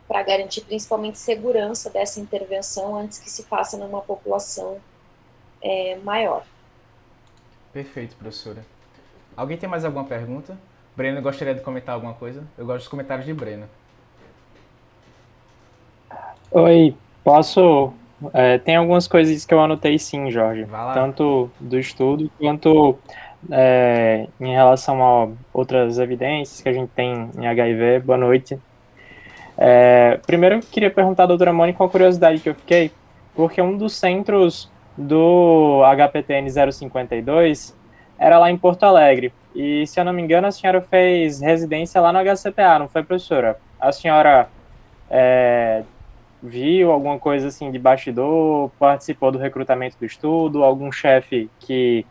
para garantir principalmente segurança dessa intervenção antes que se faça numa população maior. Perfeito, professora. Alguém tem mais alguma pergunta? Breno, gostaria de comentar alguma coisa? Eu gosto dos comentários de Breno. Oi, posso. Tem algumas coisas que eu anotei sim, Jorge. Vai lá. Tanto do estudo quanto em relação a outras evidências que a gente tem em HIV. Boa noite. Primeiro, eu queria perguntar à doutora Mônica uma curiosidade que eu fiquei, porque um dos centros do HPTN 052 era lá em Porto Alegre. E, se eu não me engano, a senhora fez residência lá no HCPA, não foi, professora? A senhora viu alguma coisa assim de bastidor, participou do recrutamento do estudo, algum chefe que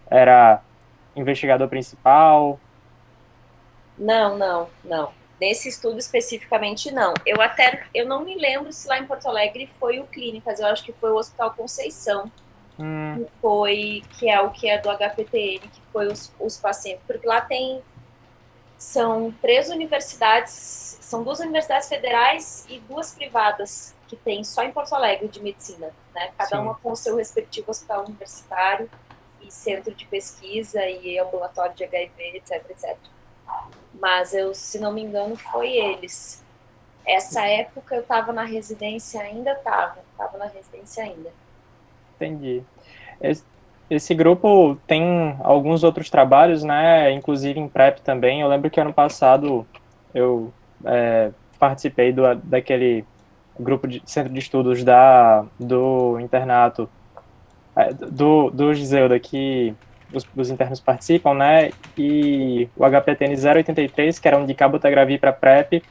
era investigador principal? Não. Nesse estudo especificamente, não. Eu não me lembro se lá em Porto Alegre foi o Clínicas, eu acho que foi o Hospital Conceição, que é o que é do HPTN, que foi os pacientes, porque lá são 3 universidades, são 2 universidades federais e 2 privadas, que tem só em Porto Alegre de medicina, né? Cada uma com o seu respectivo hospital universitário e centro de pesquisa e ambulatório de HIV, etc. Mas eu, se não me engano, foi eles. Essa época eu estava na residência ainda, estava na residência ainda. Entendi. Esse grupo tem alguns outros trabalhos, né? Inclusive em PrEP também. Eu lembro que ano passado eu participei daquele grupo de centro de estudos do internato do Giseuda, que os internos participam, né? E o HPTN 083, que era um de cabotegravir para PrEP,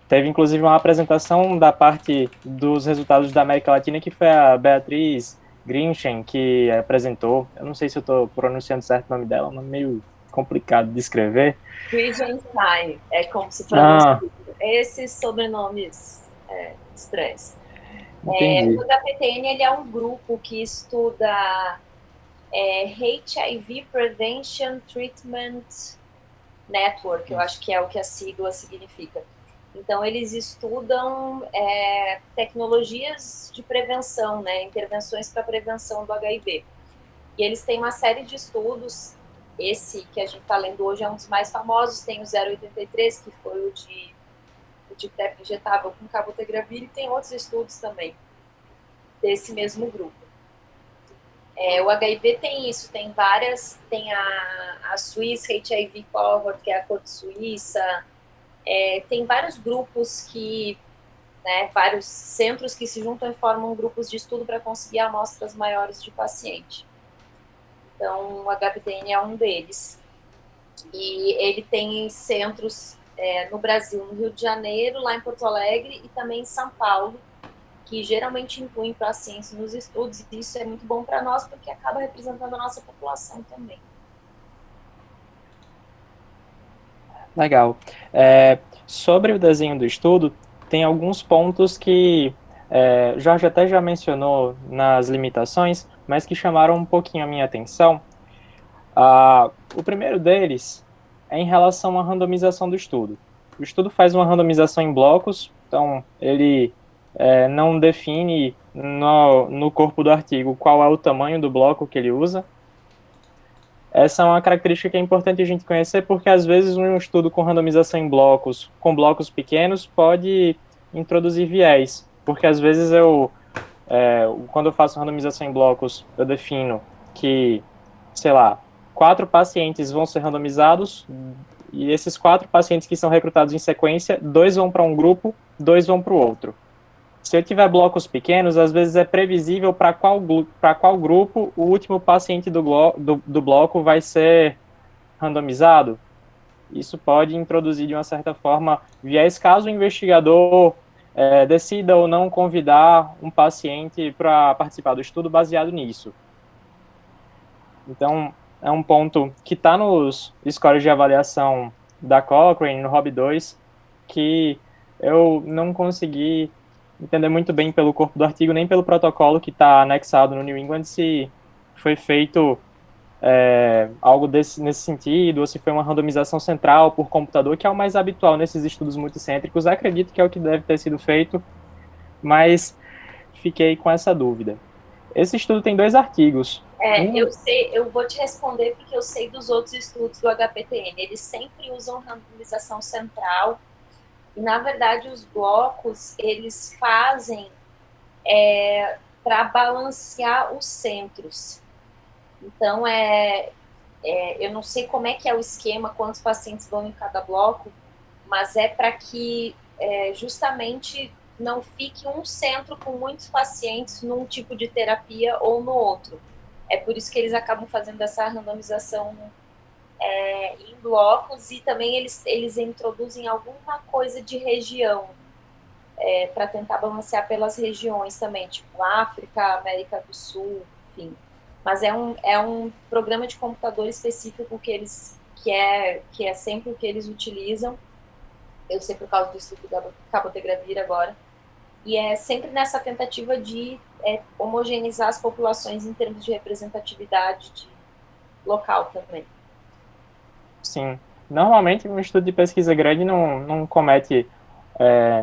teve inclusive uma apresentação da parte dos resultados da América Latina, que foi a Beatriz Grinchen que apresentou. Eu não sei se eu estou pronunciando certo o nome dela, é um nome meio complicado de escrever. Grigenstein, é como se pronuncia. Esses sobrenomes estranhos. O HPTN ele é um grupo que estuda HIV Prevention Treatment Network, eu acho que é o que a sigla significa. Então, eles estudam tecnologias de prevenção, né, intervenções para prevenção do HIV. E eles têm uma série de estudos. Esse que a gente está lendo hoje é um dos mais famosos. Tem o 083, que foi o de PrEP injetável com cabotegravir, e tem outros estudos também desse mesmo grupo. O HIV tem isso, tem várias, tem a Swiss HIV Cohort, que é a corte suíça, tem vários grupos vários centros que se juntam e formam grupos de estudo para conseguir amostras maiores de paciente. Então, o HPTN é um deles. E ele tem centros no Brasil, no Rio de Janeiro, lá em Porto Alegre e também em São Paulo, que geralmente incluem pacientes nos estudos, e isso é muito bom para nós, porque acaba representando a nossa população também. Legal. Sobre o desenho do estudo, tem alguns pontos que Jorge até já mencionou nas limitações, mas que chamaram um pouquinho a minha atenção. O primeiro deles é em relação à randomização do estudo. O estudo faz uma randomização em blocos, então ele não define no corpo do artigo qual é o tamanho do bloco que ele usa. Essa é uma característica que é importante a gente conhecer, porque às vezes um estudo com randomização em blocos, com blocos pequenos, pode introduzir viés, porque às vezes quando eu faço randomização em blocos, eu defino que, sei lá, 4 pacientes vão ser randomizados, e esses 4 pacientes que são recrutados em sequência, 2 vão para um grupo, 2 vão para o outro. Se eu tiver blocos pequenos, às vezes é previsível para qual grupo o último paciente do bloco vai ser randomizado. Isso pode introduzir, de uma certa forma, viés caso o investigador decida ou não convidar um paciente para participar do estudo baseado nisso. Então, é um ponto que está nos scores de avaliação da Cochrane, no ROB2, que eu não consegui entender muito bem pelo corpo do artigo, nem pelo protocolo que está anexado no New England, se foi feito algo nesse sentido, ou se foi uma randomização central por computador, que é o mais habitual nesses estudos multicêntricos. Acredito que é o que deve ter sido feito, mas fiquei com essa dúvida. Esse estudo tem 2 artigos. Eu sei, eu vou te responder porque eu sei dos outros estudos do HPTN. Eles sempre usam randomização central e, na verdade, os blocos, eles fazem para balancear os centros. Então, eu não sei como é que é o esquema, quantos pacientes vão em cada bloco, mas é para que justamente não fique um centro com muitos pacientes num tipo de terapia ou no outro. É por isso que eles acabam fazendo essa randomização em blocos, e também eles introduzem alguma coisa de região para tentar balancear pelas regiões também, tipo África, América do Sul, enfim. Mas é um programa de computador específico que é sempre o que eles utilizam. Eu sei por causa do estudo da cabotegravir agora. E é sempre nessa tentativa de homogeneizar as populações em termos de representatividade local também. Sim. Normalmente, um estudo de pesquisa grande não comete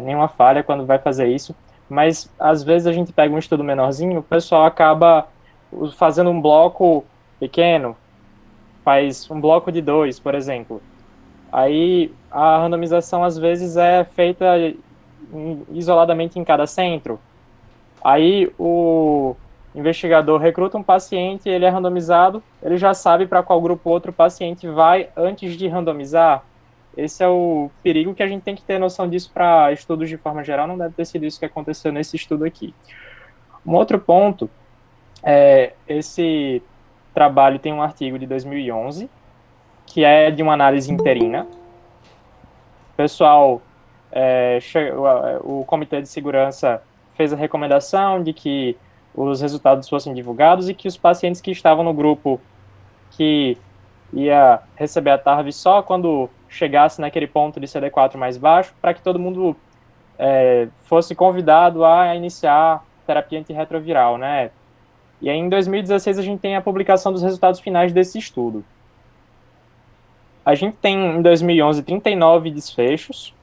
nenhuma falha quando vai fazer isso, mas às vezes a gente pega um estudo menorzinho, o pessoal acaba fazendo um bloco pequeno, faz um bloco de 2, por exemplo. Aí a randomização às vezes é feita isoladamente em cada centro. Aí o investigador recruta um paciente, ele é randomizado, ele já sabe para qual grupo outro paciente vai antes de randomizar. Esse é o perigo, que a gente tem que ter noção disso para estudos de forma geral. Não deve ter sido isso que aconteceu nesse estudo aqui. Um outro ponto esse trabalho tem um artigo de 2011, que é de uma análise interina. O pessoal, o Comitê de Segurança fez a recomendação de que os resultados fossem divulgados e que os pacientes que estavam no grupo que ia receber a TARV só quando chegasse naquele ponto de CD4 mais baixo, para que todo mundo fosse convidado a iniciar terapia antirretroviral, né? E aí, em 2016, a gente tem a publicação dos resultados finais desse estudo. A gente tem, em 2011, 39 desfechos,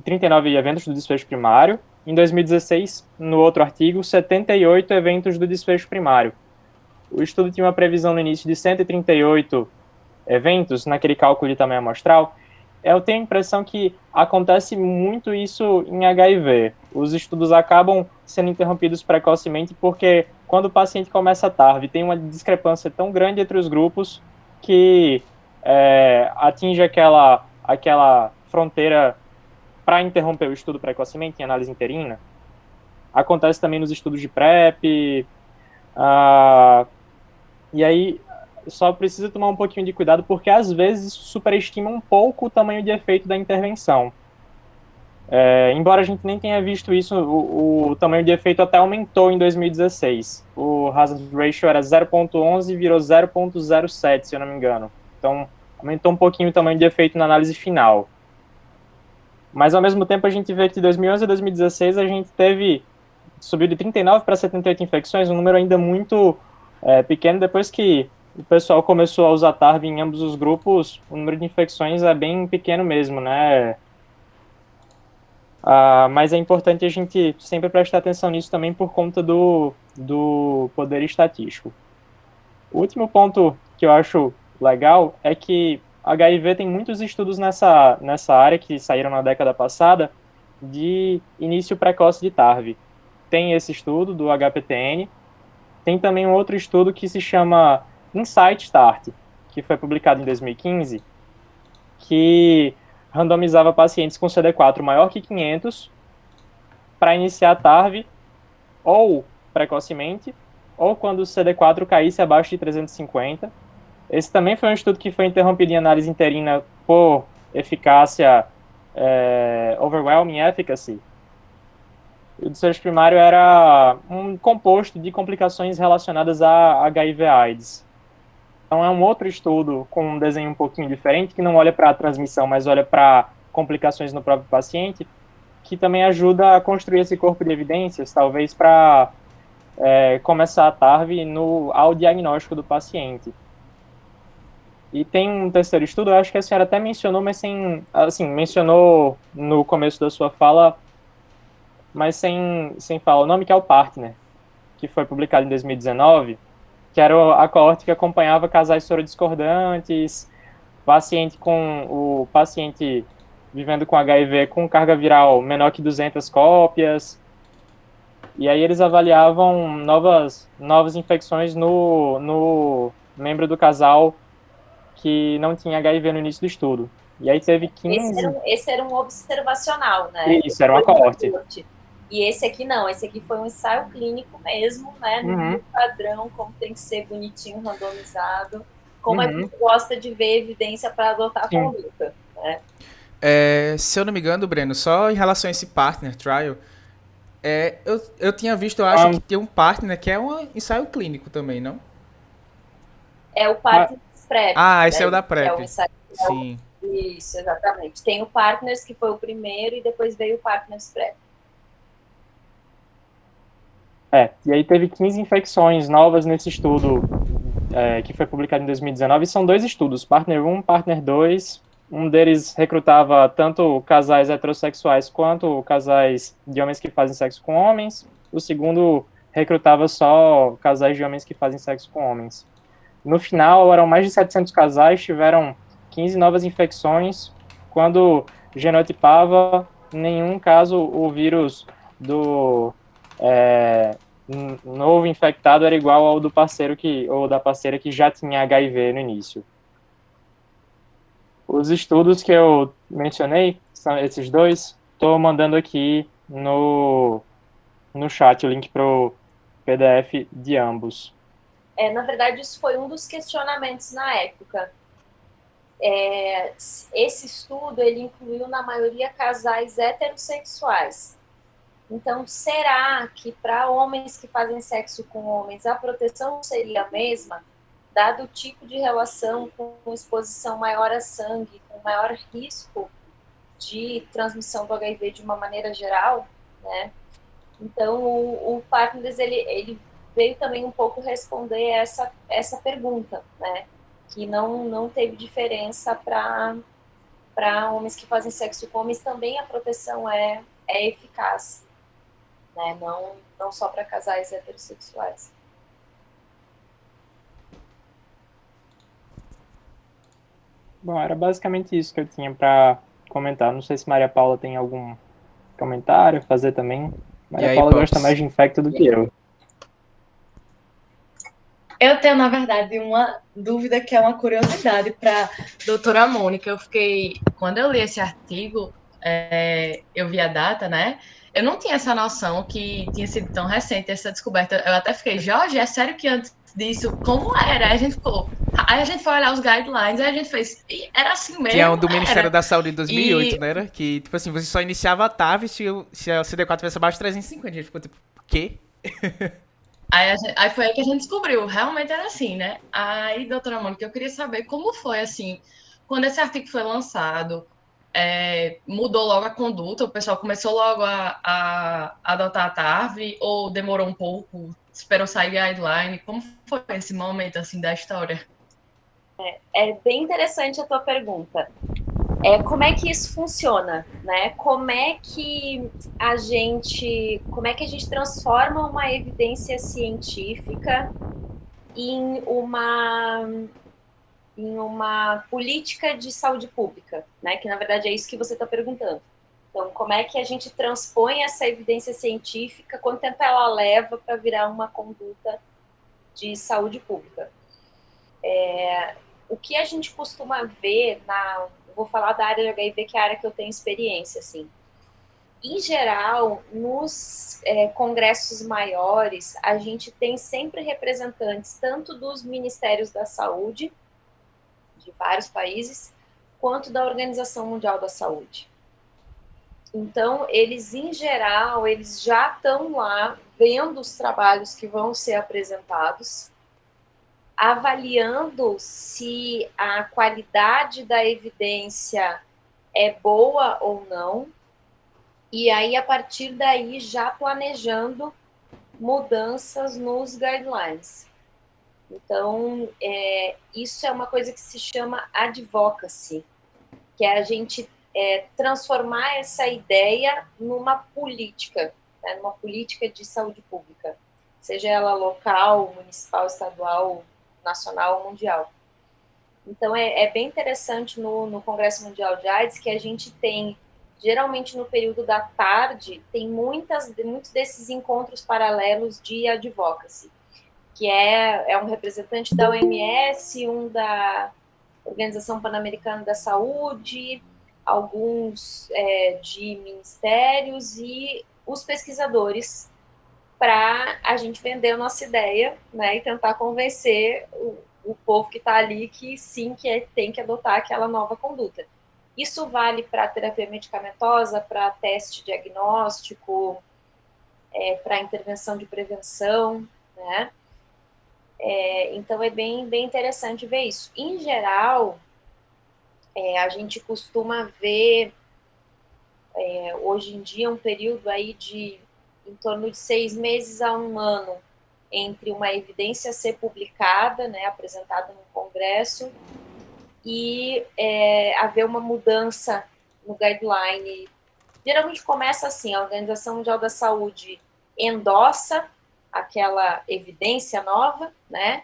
39 eventos do desfecho primário. Em 2016, no outro artigo, 78 eventos do desfecho primário. O estudo tinha uma previsão no início de 138 eventos, naquele cálculo de tamanho amostral. Eu tenho a impressão que acontece muito isso em HIV. Os estudos acabam sendo interrompidos precocemente porque quando o paciente começa a TARV, tem uma discrepância tão grande entre os grupos que atinge aquela fronteira para interromper o estudo precocemente em análise interina. Acontece também nos estudos de PrEP. E aí só precisa tomar um pouquinho de cuidado, porque às vezes superestima um pouco o tamanho de efeito da intervenção. Embora a gente nem tenha visto isso, o tamanho de efeito até aumentou em 2016. O hazard ratio era 0.11 e virou 0.07, se eu não me engano. Então, aumentou um pouquinho o tamanho de efeito na análise final. Mas, ao mesmo tempo, a gente vê que de 2011 a 2016 a gente subiu de 39 para 78 infecções, um número ainda muito pequeno. Depois que o pessoal começou a usar TARV em ambos os grupos, o número de infecções é bem pequeno mesmo, né? Mas é importante a gente sempre prestar atenção nisso também por conta do poder estatístico. O último ponto que eu acho legal é que HIV tem muitos estudos nessa área que saíram na década passada de início precoce de TARV. Tem esse estudo do HPTN, tem também um outro estudo que se chama Insight Start, que foi publicado em 2015, que randomizava pacientes com CD4 maior que 500 para iniciar a TARV ou precocemente, ou quando o CD4 caísse abaixo de 350. Esse também foi um estudo que foi interrompido em análise interina por eficácia, overwhelming efficacy. O desfecho primário era um composto de complicações relacionadas a HIV/AIDS. Então é um outro estudo com um desenho um pouquinho diferente, que não olha para a transmissão, mas olha para complicações no próprio paciente, que também ajuda a construir esse corpo de evidências, talvez para começar a TARV ao diagnóstico do paciente. E tem um terceiro estudo, eu acho que a senhora até mencionou, mas mencionou no começo da sua fala, mas sem falar o nome, que é o Partner, que foi publicado em 2019, que era a coorte que acompanhava casais sorodiscordantes, o paciente vivendo com HIV com carga viral menor que 200 cópias, e aí eles avaliavam novas infecções no membro do casal que não tinha HIV no início do estudo. E aí teve 15... Esse era um observacional, né? Isso, era uma coorte. E esse aqui não, esse aqui foi um ensaio clínico mesmo, né? No padrão, como tem que ser bonitinho, randomizado. Como a gente gosta de ver evidência para adotar a conduta, né? Se eu não me engano, Breno, só em relação a esse partner trial, eu tinha visto, eu acho que tem um partner que é um ensaio clínico também, não? É o partner PrEP. Esse é o da PrEP. É o ensaio, sim. Isso, exatamente. Tem o Partners, que foi o primeiro, e depois veio o Partners PrEP. E aí teve 15 infecções novas nesse estudo que foi publicado em 2019, e são 2 estudos, Partner 1, Partner 2, um deles recrutava tanto casais heterossexuais quanto casais de homens que fazem sexo com homens, o segundo recrutava só casais de homens que fazem sexo com homens. No final, eram mais de 700 casais, tiveram 15 novas infecções, quando genotipava, em nenhum caso o vírus do novo infectado era igual ao do parceiro ou da parceira que já tinha HIV no início. Os estudos que eu mencionei são esses 2. Estou mandando aqui no chat o link para o PDF de ambos. Na verdade, isso foi um dos questionamentos na época. Esse estudo, ele incluiu, na maioria, casais heterossexuais. Então, será que para homens que fazem sexo com homens, a proteção seria a mesma, dado o tipo de relação com exposição maior a sangue, com maior risco de transmissão do HIV de uma maneira geral, né? Então, o Partners, ele veio também um pouco responder essa pergunta, né? Que não teve diferença para homens que fazem sexo com homens, também a proteção é eficaz, né? Não só para casais heterossexuais. Bom, era basicamente isso que eu tinha para comentar. Não sei se Maria Paula tem algum comentário a fazer também. Maria Paula gosta mais de infecto do que eu. Eu tenho, na verdade, uma dúvida que é uma curiosidade para a doutora Mônica. Quando eu li esse artigo, eu vi a data, né? Eu não tinha essa noção que tinha sido tão recente essa descoberta. Eu até fiquei, Jorge, é sério que antes disso, como era? Aí a gente foi olhar os guidelines, aí a gente fez, era assim mesmo. Que é um do Ministério da Saúde de 2008, né? Era? Que, tipo assim, você só iniciava a TAV se a CD4 tivesse abaixo de 350. A gente ficou tipo, o quê? Aí foi aí que a gente descobriu, realmente era assim, né? Aí, doutora Mônica, eu queria saber como foi, assim, quando esse artigo foi lançado, mudou logo a conduta, o pessoal começou logo a adotar a TARV, ou demorou um pouco, esperou sair guideline? Como foi esse momento, assim, da história? É bem interessante a tua pergunta. Como é que isso funciona, né? Como é que a gente transforma uma evidência científica em uma política de saúde pública, né? Que na verdade é isso que você está perguntando. Então, como é que a gente transpõe essa evidência científica? Quanto tempo ela leva para virar uma conduta de saúde pública? O que a gente costuma ver vou falar da área de HIV, que é a área que eu tenho experiência, assim. Em geral, nos congressos maiores, a gente tem sempre representantes tanto dos ministérios da saúde, de vários países, quanto da Organização Mundial da Saúde. Então, eles, em geral, eles já estão lá vendo os trabalhos que vão ser apresentados, avaliando se a qualidade da evidência é boa ou não, e aí, a partir daí, já planejando mudanças nos guidelines. Então, isso é uma coisa que se chama advocacy, que é a gente transformar essa ideia numa política, né, numa política de saúde pública, seja ela local, municipal, estadual, nacional ou mundial. Então, é bem interessante no Congresso Mundial de AIDS que a gente tem, geralmente no período da tarde, tem muitos desses encontros paralelos de advocacy, que é um representante da OMS, um da Organização Pan-Americana da Saúde, alguns de ministérios e os pesquisadores, para a gente vender a nossa ideia, né, e tentar convencer o povo que está ali que sim, que tem que adotar aquela nova conduta. Isso vale para terapia medicamentosa, para teste diagnóstico, para intervenção de prevenção, né? Então é bem interessante ver isso. Em geral, a gente costuma ver hoje em dia um período aí de em torno de 6 meses a 1 ano entre uma evidência ser publicada, né, apresentada no Congresso, e haver uma mudança no guideline. Geralmente começa assim, a Organização Mundial da Saúde endossa aquela evidência nova, né,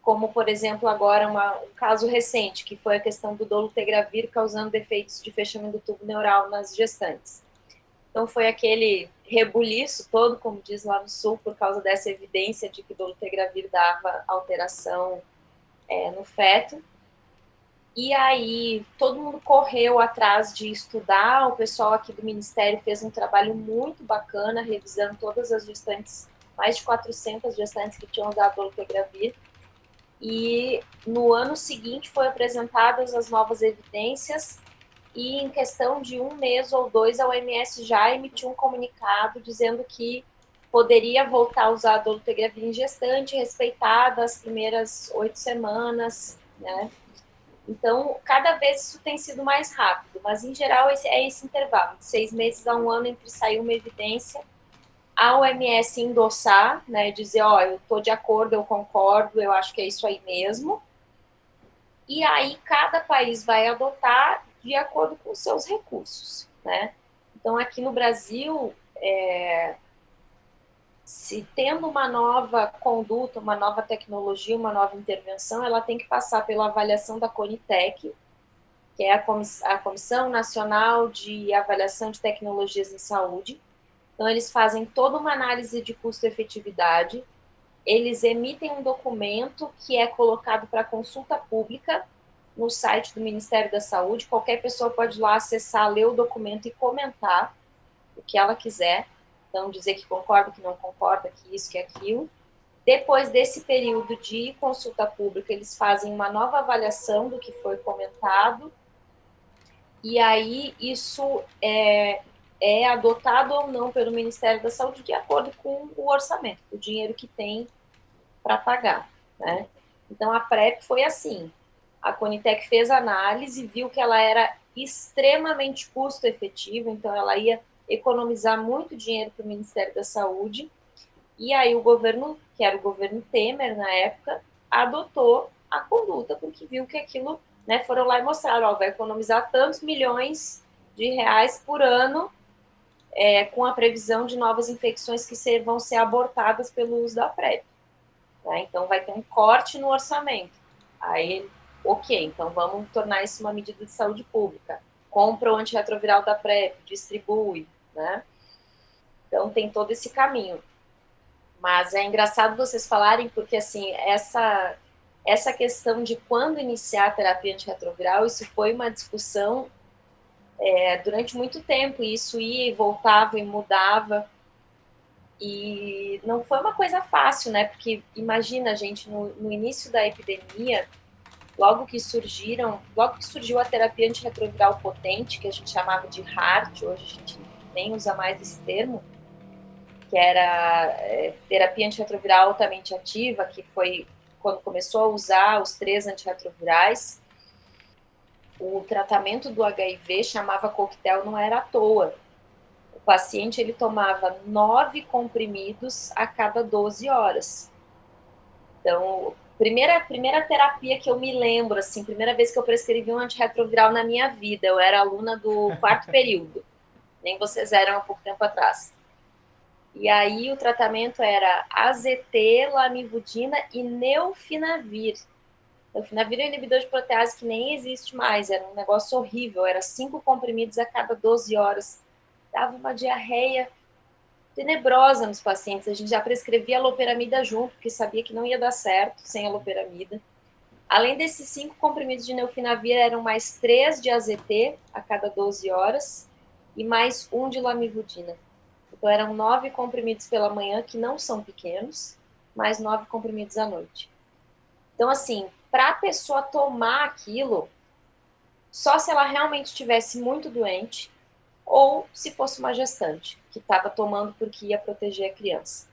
como, por exemplo, agora um caso recente, que foi a questão do dolutegravir causando defeitos de fechamento do tubo neural nas gestantes. Então, foi aquele rebuliço todo, como diz lá no Sul, por causa dessa evidência de que o dolutegravir dava alteração no feto. E aí, todo mundo correu atrás de estudar, o pessoal aqui do Ministério fez um trabalho muito bacana, revisando todas as gestantes, mais de 400 gestantes que tinham usado dolutegravir. E no ano seguinte foi apresentadas as novas evidências e em questão de 1 mês ou 2 a OMS já emitiu um comunicado dizendo que poderia voltar a usar a dolutegravir em gestante, respeitada as primeiras 8 semanas, né? Então, cada vez isso tem sido mais rápido, mas em geral é esse intervalo, de 6 meses a 1 ano entre sair uma evidência, a OMS endossar, né, dizer, ó, eu estou de acordo, eu concordo, eu acho que é isso aí mesmo, e aí cada país vai adotar de acordo com os seus recursos, né? Então, aqui no Brasil, se tendo uma nova conduta, uma nova tecnologia, uma nova intervenção, ela tem que passar pela avaliação da CONITEC, que é a Comissão Nacional de Avaliação de Tecnologias em Saúde. Então, eles fazem toda uma análise de custo-efetividade, eles emitem um documento que é colocado para consulta pública no site do Ministério da Saúde. Qualquer pessoa pode ir lá acessar, ler o documento e comentar o que ela quiser. Então, dizer que concorda, que não concorda, que isso, que aquilo. Depois desse período de consulta pública, eles fazem uma nova avaliação do que foi comentado, e aí isso é adotado ou não pelo Ministério da Saúde de acordo com o orçamento, o dinheiro que tem para pagar, né? Então, a PrEP foi assim, a Conitec fez a análise, viu que ela era extremamente custo-efetiva, então ela ia economizar muito dinheiro para o Ministério da Saúde, e aí o governo, que era o governo Temer na época, adotou a conduta, porque viu que aquilo, né, foram lá e mostraram, ó, vai economizar tantos milhões de reais por ano, com a previsão de novas infecções que vão ser abortadas pelo uso da PrEP. Né? Então, vai ter um corte no orçamento. Aí, ok, então vamos tornar isso uma medida de saúde pública. Compra o antirretroviral da PrEP, distribui, né? Então, tem todo esse caminho. Mas é engraçado vocês falarem, porque, assim, essa questão de quando iniciar a terapia antirretroviral, isso foi uma discussão durante muito tempo, e isso ia e voltava e mudava. E não foi uma coisa fácil, né? Porque imagina, gente, no início da epidemia, logo que surgiu a terapia antirretroviral potente, que a gente chamava de HAART, hoje a gente nem usa mais esse termo, que era terapia antirretroviral altamente ativa, que foi quando começou a usar os 3 antirretrovirais. O tratamento do HIV chamava coquetel, não era à toa. O paciente ele tomava 9 comprimidos a cada 12 horas. Então, primeira terapia que eu me lembro, assim, primeira vez que eu prescrevi um antirretroviral na minha vida, eu era aluna do 4º período, nem vocês eram há pouco tempo atrás. E aí o tratamento era AZT, lamivudina e neofinavir. Neofinavir é um inibidor de protease que nem existe mais, era um negócio horrível, era 5 comprimidos a cada 12 horas. Dava uma diarreia tenebrosa nos pacientes. A gente já prescrevia a loperamida junto, porque sabia que não ia dar certo sem a loperamida. Além desses 5 comprimidos de neofinavir, eram mais 3 de AZT a cada 12 horas e mais 1 de lamivudina. Então, eram 9 comprimidos pela manhã, que não são pequenos, mais 9 comprimidos à noite. Então, assim, para a pessoa tomar aquilo, só se ela realmente estivesse muito doente ou se fosse uma gestante, que estava tomando porque ia proteger a criança.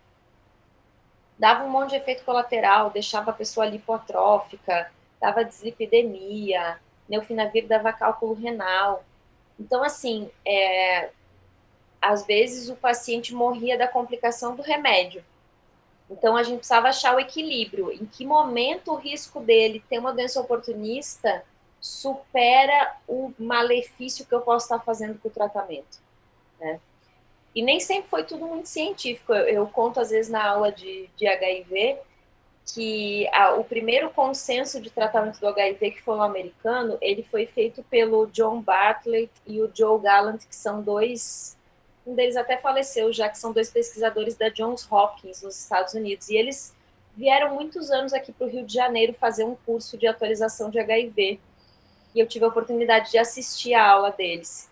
Dava um monte de efeito colateral, deixava a pessoa lipotrófica, dava dislipidemia, neofinavir dava cálculo renal. Então, assim, às vezes o paciente morria da complicação do remédio. Então, a gente precisava achar o equilíbrio. Em que momento o risco dele ter uma doença oportunista supera o malefício que eu posso estar fazendo com o tratamento, né? E nem sempre foi tudo muito científico. Eu conto, às vezes, na aula de HIV, que o primeiro consenso de tratamento do HIV, que foi um americano, ele foi feito pelo John Bartlett e o Joe Gallant, que são dois... Um deles até faleceu, já que são 2 pesquisadores da Johns Hopkins, nos Estados Unidos. E eles vieram muitos anos aqui para o Rio de Janeiro fazer um curso de atualização de HIV. E eu tive a oportunidade de assistir a aula deles.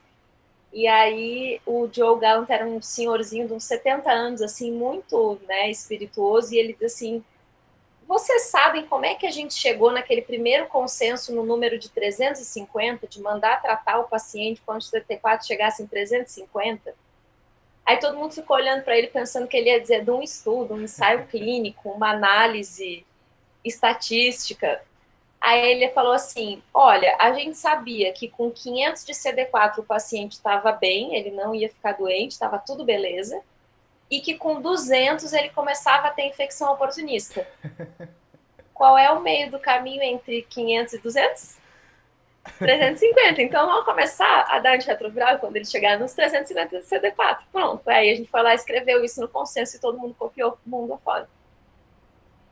E aí o Joe Gallant era um senhorzinho de uns 70 anos, assim, muito, né, espirituoso, e ele diz assim: vocês sabem como é que a gente chegou naquele primeiro consenso no número de 350, de mandar tratar o paciente quando o CT4 chegasse em 350? Aí todo mundo ficou olhando para ele pensando que ele ia dizer de um estudo, um ensaio clínico, uma análise estatística. Aí ele falou assim: olha, a gente sabia que com 500 de CD4 o paciente estava bem, ele não ia ficar doente, estava tudo beleza, e que com 200 ele começava a ter infecção oportunista. Qual é o meio do caminho entre 500 e 200? 350. Então vamos começar a dar antirretroviral quando ele chegar nos 350 de CD4. Pronto. Aí a gente foi lá e escreveu isso no consenso e todo mundo copiou o mundo afora.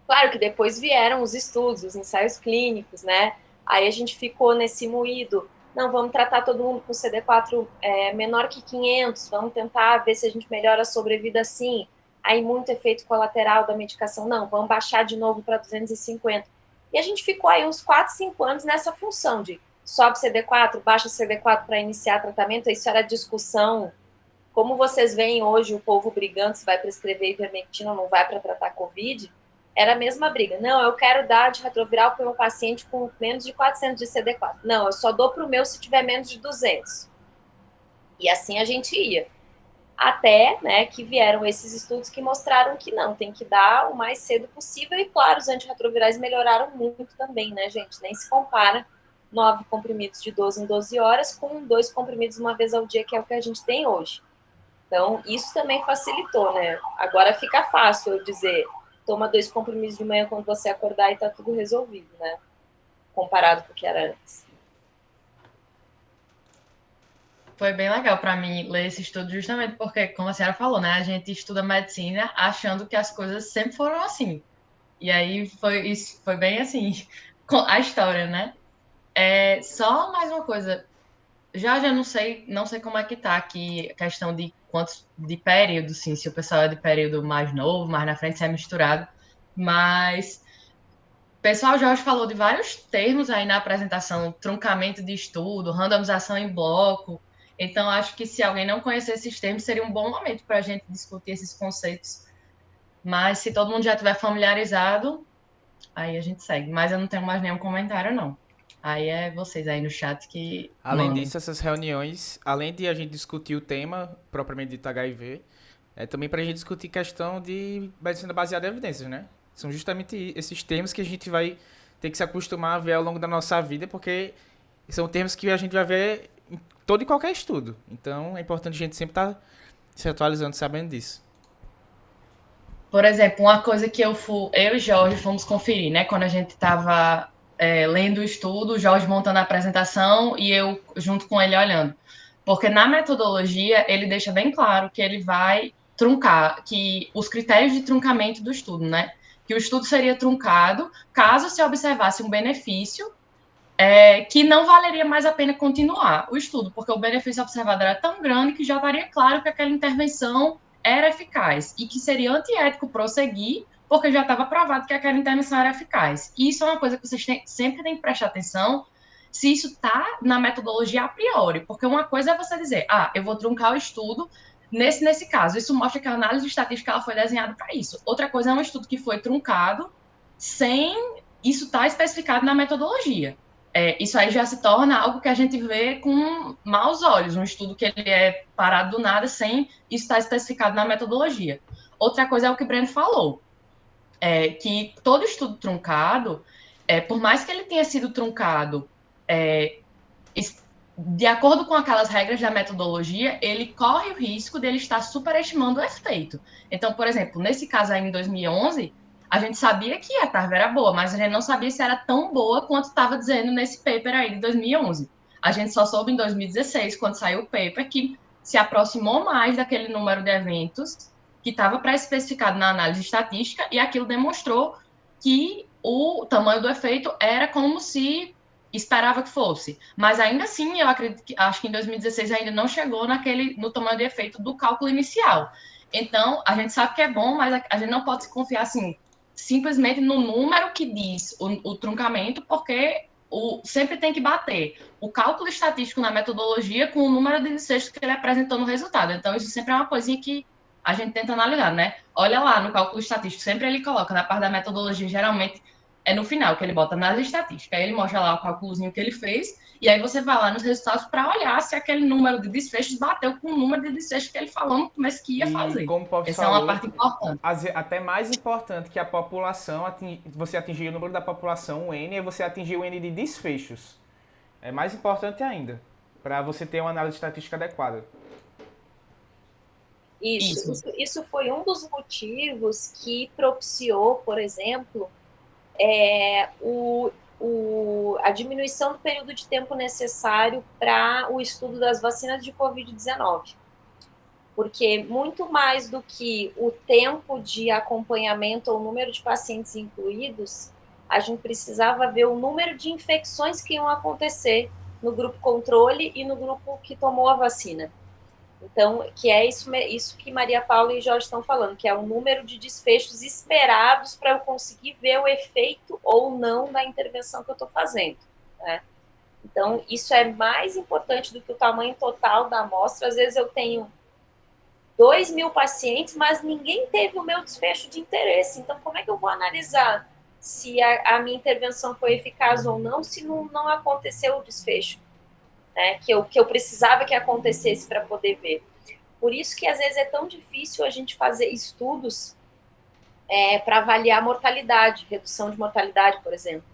Claro que depois vieram os estudos, os ensaios clínicos, né? Aí a gente ficou nesse moído. Não, vamos tratar todo mundo com CD4 menor que 500, vamos tentar ver se a gente melhora a sobrevida assim. Aí muito efeito colateral da medicação. Não, vamos baixar de novo para 250. E a gente ficou aí uns 4, 5 anos nessa função de sobe CD4, baixa CD4 para iniciar tratamento. Isso era discussão. Como vocês veem hoje o povo brigando se vai prescrever ivermectina ou não vai para tratar Covid, era a mesma briga. Não, eu quero dar antirretroviral para o meu paciente com menos de 400 de CD4. Não, eu só dou para o meu se tiver menos de 200. E assim a gente ia. Até, né, que vieram esses estudos que mostraram que não, tem que dar o mais cedo possível. E, claro, os antirretrovirais melhoraram muito também, né, gente? Nem se compara 9 comprimidos de 12 em 12 horas com 2 comprimidos uma vez ao dia, que é o que a gente tem hoje. Então, isso também facilitou, né? Agora fica fácil eu dizer, toma 2 comprimidos de manhã quando você acordar e tá tudo resolvido, né? Comparado com o que era antes. Foi bem legal para mim ler esse estudo, justamente porque, como a senhora falou, né? A gente estuda medicina achando que as coisas sempre foram assim. E aí foi bem assim, a história, né? Só mais uma coisa. Já não sei como é que tá aqui a questão de quantos de período, sim, se o pessoal é de período mais novo, mais na frente, se é misturado. Mas o pessoal Jorge falou de vários termos aí na apresentação, truncamento de estudo, randomização em bloco. Então, acho que se alguém não conhecer esses termos, seria um bom momento para a gente discutir esses conceitos. Mas se todo mundo já estiver familiarizado, aí a gente segue. Mas eu não tenho mais nenhum comentário, não. Aí é vocês aí no chat que Além mandem. disso, essas reuniões, além de a gente discutir o tema propriamente dito HIV, é também para a gente discutir questão de medicina baseada em evidências, né? São justamente esses termos que a gente vai ter que se acostumar a ver ao longo da nossa vida, porque são termos que a gente vai ver em todo e qualquer estudo. Então, é importante a gente sempre estar se atualizando, sabendo disso. Por exemplo, uma coisa que eu e Jorge fomos conferir, né? Quando a gente estava lendo o estudo, o Jorge montando a apresentação e eu junto com ele olhando. Porque na metodologia ele deixa bem claro que ele vai truncar, que os critérios de truncamento do estudo, né? Que o estudo seria truncado caso se observasse um benefício que não valeria mais a pena continuar o estudo, porque o benefício observado era tão grande que já estaria claro que aquela intervenção era eficaz e que seria antiético prosseguir, porque já estava provado que aquela intervenção era eficaz. E isso é uma coisa que vocês sempre têm que prestar atenção se isso está na metodologia a priori, porque uma coisa é você dizer, eu vou truncar o estudo nesse caso. Isso mostra que a análise estatística ela foi desenhada para isso. Outra coisa é um estudo que foi truncado sem isso estar especificado na metodologia. Isso aí já se torna algo que a gente vê com maus olhos, um estudo que ele é parado do nada sem isso estar especificado na metodologia. Outra coisa é o que o Breno falou, que todo estudo truncado, por mais que ele tenha sido truncado de acordo com aquelas regras da metodologia, ele corre o risco de ele estar superestimando o efeito. Então, por exemplo, nesse caso aí em 2011, a gente sabia que a tarja era boa, mas a gente não sabia se era tão boa quanto estava dizendo nesse paper aí de 2011. A gente só soube em 2016, quando saiu o paper, que se aproximou mais daquele número de eventos que estava pré-especificado na análise estatística, e aquilo demonstrou que o tamanho do efeito era como se esperava que fosse. Mas ainda assim, eu acredito que acho que em 2016 ainda não chegou no tamanho de efeito do cálculo inicial. Então, a gente sabe que é bom, mas a gente não pode se confiar assim simplesmente no número que diz o truncamento, porque sempre tem que bater o cálculo estatístico na metodologia com o número de desfechos que ele apresentou no resultado. Então, isso sempre é uma coisinha que a gente tenta analisar, né? Olha lá no cálculo estatístico, sempre ele coloca na parte da metodologia, geralmente é no final que ele bota análise estatística. Aí ele mostra lá o cálculozinho que ele fez, e aí você vai lá nos resultados para olhar se aquele número de desfechos bateu com o número de desfechos que ele falou no começo que ia E fazer. como o Pops Essa é uma falou, parte importante. até mais importante que a população, você atingir o número da população, o N, é você atingir o N de desfechos. É mais importante ainda, para você ter uma análise estatística adequada. Isso foi um dos motivos que propiciou, por exemplo, a diminuição do período de tempo necessário para o estudo das vacinas de Covid-19. Porque muito mais do que o tempo de acompanhamento ou o número de pacientes incluídos, a gente precisava ver o número de infecções que iam acontecer no grupo controle e no grupo que tomou a vacina. Então, que é isso que Maria Paula e Jorge estão falando, que é o número de desfechos esperados para eu conseguir ver o efeito ou não da intervenção que eu estou fazendo, né? Então, isso é mais importante do que o tamanho total da amostra. Às vezes eu tenho 2.000 pacientes, mas ninguém teve o meu desfecho de interesse. Então, como é que eu vou analisar se a minha intervenção foi eficaz ou não, se não aconteceu o desfecho, né, que eu precisava que acontecesse para poder ver. Por isso que às vezes é tão difícil a gente fazer estudos para avaliar a mortalidade, redução de mortalidade, por exemplo.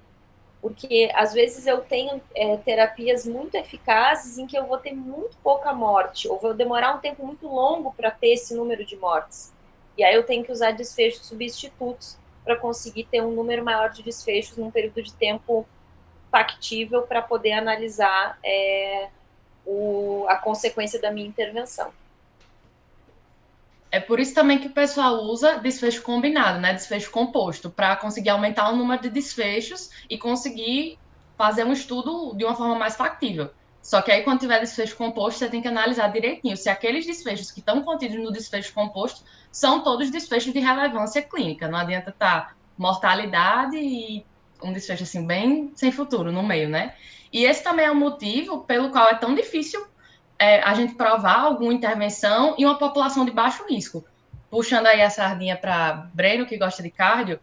Porque às vezes eu tenho terapias muito eficazes em que eu vou ter muito pouca morte, ou vou demorar um tempo muito longo para ter esse número de mortes. E aí eu tenho que usar desfechos substitutos para conseguir ter um número maior de desfechos num período de tempo factível para poder analisar a consequência da minha intervenção. É por isso também que o pessoal usa desfecho combinado, né? Desfecho composto, para conseguir aumentar o número de desfechos e conseguir fazer um estudo de uma forma mais factível. Só que aí, quando tiver desfecho composto, você tem que analisar direitinho se aqueles desfechos que estão contidos no desfecho composto são todos desfechos de relevância clínica. Não adianta estar mortalidade e um desfecho assim bem sem futuro no meio, né? E esse também é o motivo pelo qual é tão difícil a gente provar alguma intervenção em uma população de baixo risco. Puxando aí a sardinha para Breno, que gosta de cardio,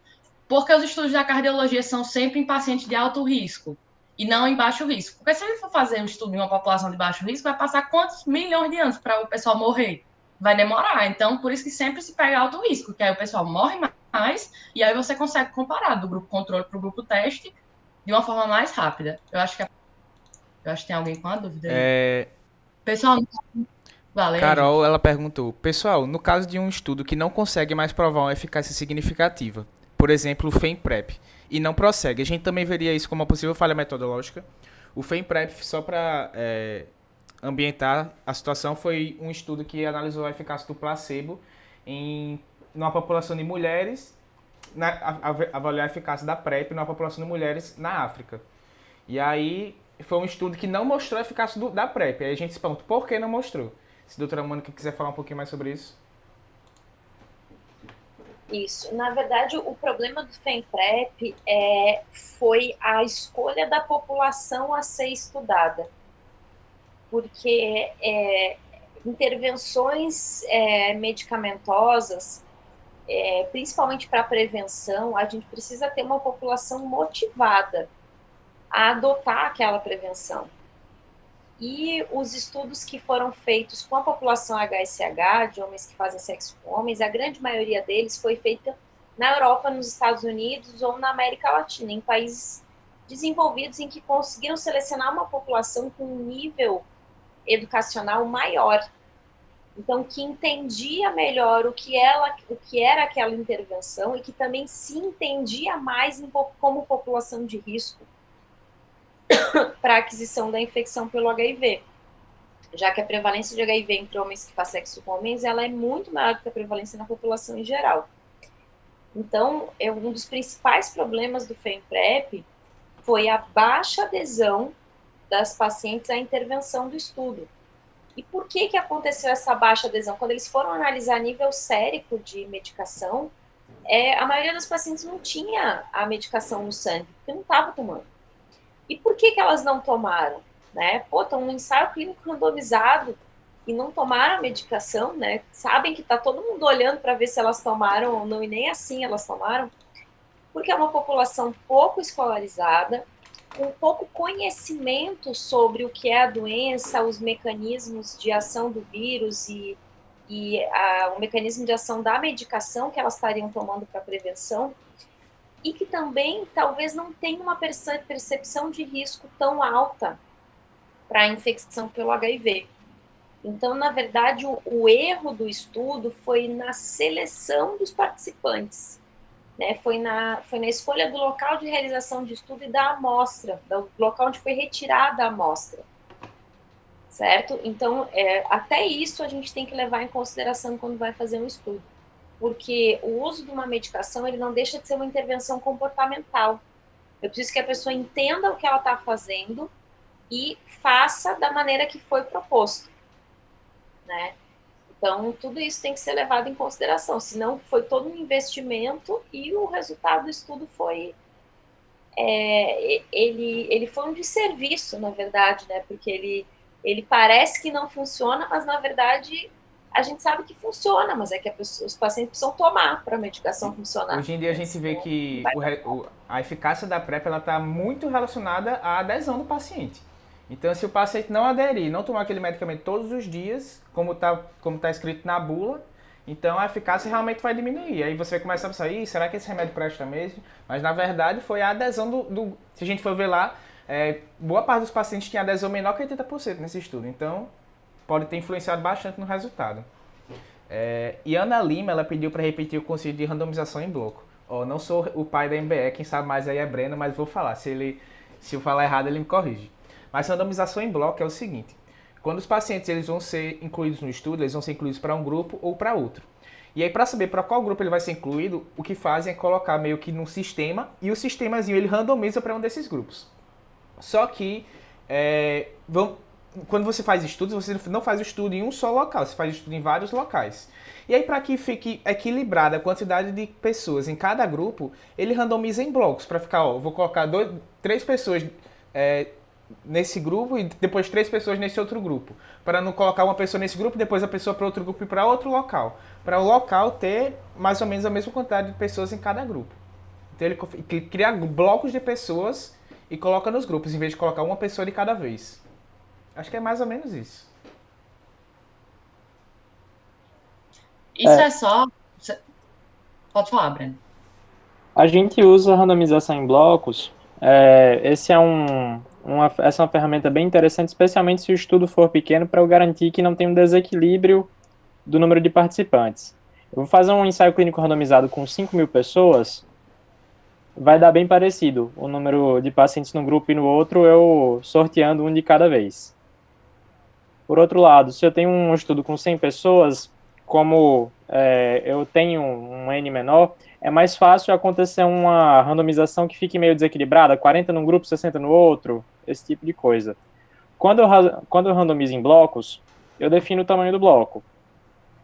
porque os estudos da cardiologia são sempre em pacientes de alto risco e não em baixo risco. Porque se a gente for fazer um estudo em uma população de baixo risco, vai passar quantos milhões de anos para o pessoal morrer? Vai demorar. Então, por isso que sempre se pega alto risco, que aí o pessoal morre mais e aí você consegue comparar do grupo controle para o grupo teste de uma forma mais rápida. Eu acho que tem alguém com a dúvida aí. Pessoal, valeu aí, gente. Carol, ela perguntou, pessoal, no caso de um estudo que não consegue mais provar uma eficácia significativa, por exemplo, o FEMPREP, e não prossegue, a gente também veria isso como uma possível falha metodológica. O FEMPREP, só para ambientar a situação, foi um estudo que analisou a eficácia do placebo em numa população de mulheres, avaliar a eficácia da PrEP numa população de mulheres na África. E aí foi um estudo que não mostrou a eficácia da PrEP. Aí a gente se pergunta, por que não mostrou? Se a doutora Mônica quiser falar um pouquinho mais sobre isso. Isso. Na verdade, o problema do FEMPREP foi a escolha da população a ser estudada. Porque intervenções medicamentosas, principalmente para prevenção, a gente precisa ter uma população motivada a adotar aquela prevenção. E os estudos que foram feitos com a população HSH, de homens que fazem sexo com homens, a grande maioria deles foi feita na Europa, nos Estados Unidos ou na América Latina, em países desenvolvidos em que conseguiram selecionar uma população com um nível educacional maior. Então, que entendia melhor o que era aquela intervenção e que também se entendia mais como população de risco para a aquisição da infecção pelo HIV, já que a prevalência de HIV entre homens que fazem sexo com homens, ela é muito maior do que a prevalência na população em geral. Então, um dos principais problemas do FEMPREP foi a baixa adesão das pacientes à intervenção do estudo. E por que aconteceu essa baixa adesão? Quando eles foram analisar nível sérico de medicação, a maioria dos pacientes não tinha a medicação no sangue, porque não estava tomando. E por que elas não tomaram? Né? Estão num ensaio clínico randomizado e não tomaram a medicação, né? Sabem que está todo mundo olhando para ver se elas tomaram ou não, e nem assim elas tomaram, porque é uma população pouco escolarizada, com pouco conhecimento sobre o que é a doença, os mecanismos de ação do vírus e o mecanismo de ação da medicação que elas estariam tomando para prevenção, e que também talvez não tenha uma percepção de risco tão alta para a infecção pelo HIV. Então, na verdade, o erro do estudo foi na seleção dos participantes, né? Foi na escolha do local de realização de estudo e da amostra, do local onde foi retirada a amostra, certo? Então, até isso a gente tem que levar em consideração quando vai fazer um estudo, porque o uso de uma medicação, ele não deixa de ser uma intervenção comportamental. Eu preciso que a pessoa entenda o que ela está fazendo e faça da maneira que foi proposto, né? Então, tudo isso tem que ser levado em consideração, senão foi todo um investimento e o resultado do estudo foi... ele foi um desserviço, na verdade, né? Porque ele parece que não funciona, mas, na verdade, a gente sabe que funciona, mas é que os pacientes precisam tomar para a medicação funcionar. Hoje em dia a gente vê que a eficácia da PrEP está muito relacionada à adesão do paciente. Então, se o paciente não aderir, não tomar aquele medicamento todos os dias, como tá escrito na bula, então a eficácia realmente vai diminuir. Aí você vai começar a pensar, será que esse remédio presta mesmo? Mas, na verdade, foi a adesão se a gente for ver lá, boa parte dos pacientes tinha adesão menor que 80% nesse estudo. Então, pode ter influenciado bastante no resultado. E Ana Lima, ela pediu para repetir o conceito de randomização em bloco. Não sou o pai da MBE, quem sabe mais aí é Breno, mas vou falar. Se eu falar errado, ele me corrige. Mas randomização em bloco é o seguinte: quando os pacientes eles vão ser incluídos no estudo, eles vão ser incluídos para um grupo ou para outro. E aí, para saber para qual grupo ele vai ser incluído, o que fazem é colocar meio que num sistema, e o sistemazinho ele randomiza para um desses grupos. Só que quando você faz estudos, você não faz o estudo em um só local, você faz estudo em vários locais. E aí, para que fique equilibrada a quantidade de pessoas em cada grupo, ele randomiza em blocos, para ficar, vou colocar 3 pessoas nesse grupo e depois 3 pessoas nesse outro grupo. Para não colocar uma pessoa nesse grupo, depois a pessoa para outro grupo e para outro local. Para o local ter mais ou menos a mesma quantidade de pessoas em cada grupo. Então ele cria blocos de pessoas e coloca nos grupos, em vez de colocar uma pessoa de cada vez. Acho que é mais ou menos isso. Isso é só. Pode falar, Breno. A gente usa randomização em blocos. Essa é uma ferramenta bem interessante, especialmente se o estudo for pequeno, para eu garantir que não tem um desequilíbrio do número de participantes. Eu vou fazer um ensaio clínico randomizado com 5.000 pessoas, vai dar bem parecido. O número de pacientes num grupo e no outro, eu sorteando um de cada vez. Por outro lado, se eu tenho um estudo com 100 pessoas, como eu tenho um N menor, é mais fácil acontecer uma randomização que fique meio desequilibrada, 40 num grupo, 60 no outro, esse tipo de coisa. Quando eu randomizo em blocos, eu defino o tamanho do bloco.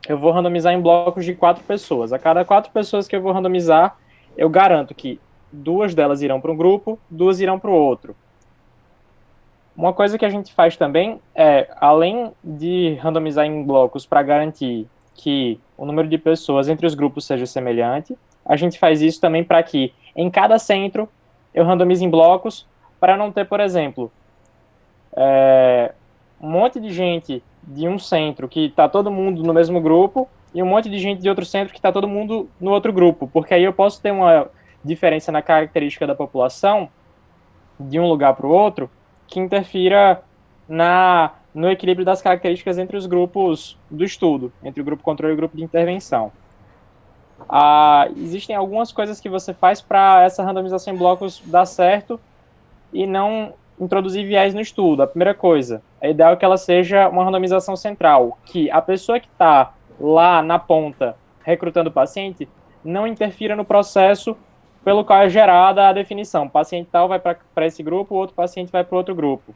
Eu vou randomizar em blocos de 4 pessoas. A cada 4 pessoas que eu vou randomizar, eu garanto que 2 delas irão para um grupo, 2 irão para o outro. Uma coisa que a gente faz também é, além de randomizar em blocos para garantir que o número de pessoas entre os grupos seja semelhante, a gente faz isso também para que em cada centro eu randomize em blocos para não ter, por exemplo, um monte de gente de um centro que está todo mundo no mesmo grupo e um monte de gente de outro centro que está todo mundo no outro grupo, porque aí eu posso ter uma diferença na característica da população de um lugar para o outro que interfira no equilíbrio das características entre os grupos do estudo, entre o grupo controle e o grupo de intervenção. Existem algumas coisas que você faz para essa randomização em blocos dar certo e não introduzir viés no estudo. A primeira coisa, é ideal que ela seja uma randomização central, que a pessoa que está lá na ponta recrutando o paciente não interfira no processo pelo qual é gerada a definição. O paciente tal vai para esse grupo, o outro paciente vai para o outro grupo.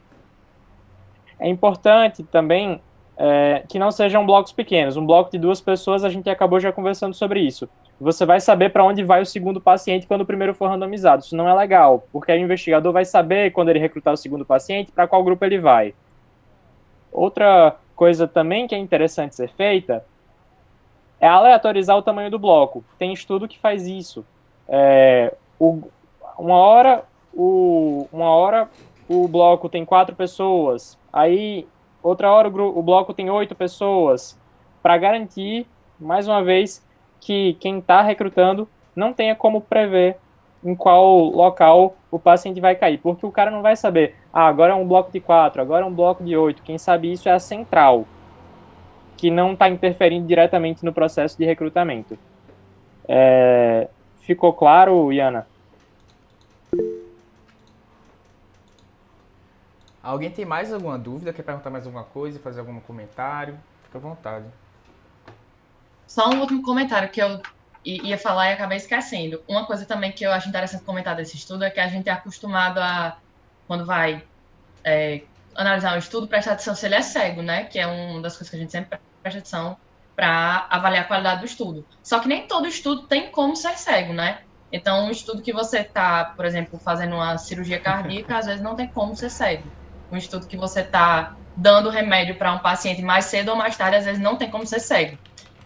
É importante também que não sejam blocos pequenos. Um bloco de 2 pessoas, a gente acabou já conversando sobre isso. Você vai saber para onde vai o segundo paciente quando o primeiro for randomizado. Isso não é legal, porque aí o investigador vai saber, quando ele recrutar o segundo paciente, para qual grupo ele vai. Outra coisa também que é interessante ser feita é aleatorizar o tamanho do bloco. Tem estudo que faz isso. Uma hora o bloco tem 4 pessoas, aí outra hora o bloco tem 8 pessoas, para garantir, mais uma vez, que quem está recrutando não tenha como prever em qual local o paciente vai cair, porque o cara não vai saber, agora é um bloco de 4, agora é um bloco de 8, quem sabe isso é a central, que não está interferindo diretamente no processo de recrutamento. Ficou claro, Iana? Alguém tem mais alguma dúvida? Quer perguntar mais alguma coisa? Fazer algum comentário? Fica à vontade. Só um último comentário que eu ia falar e acabei esquecendo. Uma coisa também que eu acho interessante comentar desse estudo é que a gente é acostumado a, quando vai analisar um estudo, prestar atenção se ele é cego, né? Que é uma das coisas que a gente sempre presta atenção para avaliar a qualidade do estudo. Só que nem todo estudo tem como ser cego, né? Então, um estudo que você está, por exemplo, fazendo uma cirurgia cardíaca, às vezes não tem como ser cego. Um estudo que você está dando remédio para um paciente mais cedo ou mais tarde, às vezes não tem como ser cego.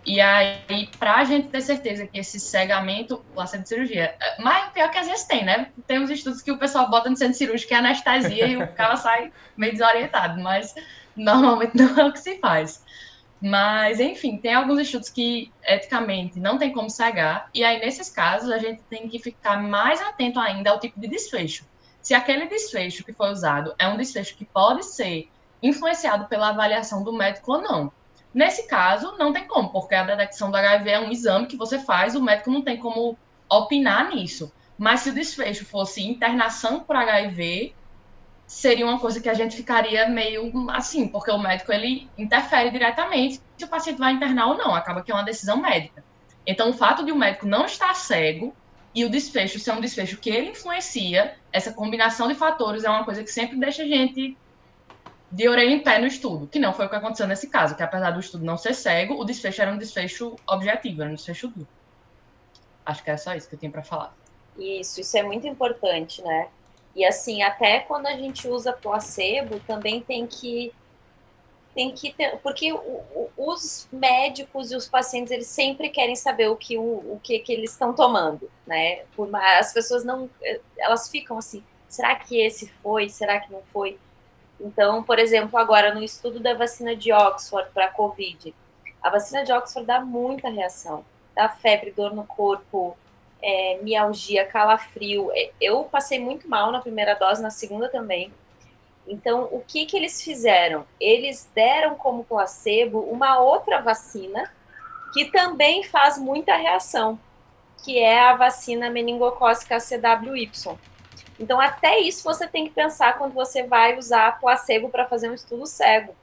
E aí, para a gente ter certeza que esse cegamento, placebo de cirurgia, mas pior que às vezes tem, né? Tem uns estudos que o pessoal bota no centro cirúrgico que é anestesia e o cara sai meio desorientado, mas normalmente não é o que se faz. Mas, enfim, tem alguns estudos que, eticamente, não tem como cegar, e aí, nesses casos, a gente tem que ficar mais atento ainda ao tipo de desfecho. Se aquele desfecho que foi usado é um desfecho que pode ser influenciado pela avaliação do médico ou não. Nesse caso, não tem como, porque a detecção do HIV é um exame que você faz, o médico não tem como opinar nisso. Mas se o desfecho fosse internação por HIV, seria uma coisa que a gente ficaria meio assim, porque o médico ele interfere diretamente se o paciente vai internar ou não, acaba que é uma decisão médica. Então, o fato de o médico não estar cego e o desfecho ser um desfecho que ele influencia, essa combinação de fatores é uma coisa que sempre deixa a gente de orelha em pé no estudo, que não foi o que aconteceu nesse caso, que apesar do estudo não ser cego, o desfecho era um desfecho objetivo, era um desfecho duro. Acho que era só isso que eu tinha para falar. Isso é muito importante, né? E assim, até quando a gente usa placebo, também tem que ter, porque os médicos e os pacientes, eles sempre querem saber o que eles estão tomando, né? As pessoas não, elas ficam assim, será que esse foi? Será que não foi? Então, por exemplo, agora no estudo da vacina de Oxford para a Covid, a vacina de Oxford dá muita reação, dá febre, dor no corpo, mialgia, calafrio. Eu passei muito mal na primeira dose, na segunda também. Então, o que eles fizeram? Eles deram como placebo uma outra vacina que também faz muita reação, que é a vacina meningocócica CWY. Então, até isso você tem que pensar quando você vai usar placebo para fazer um estudo cego.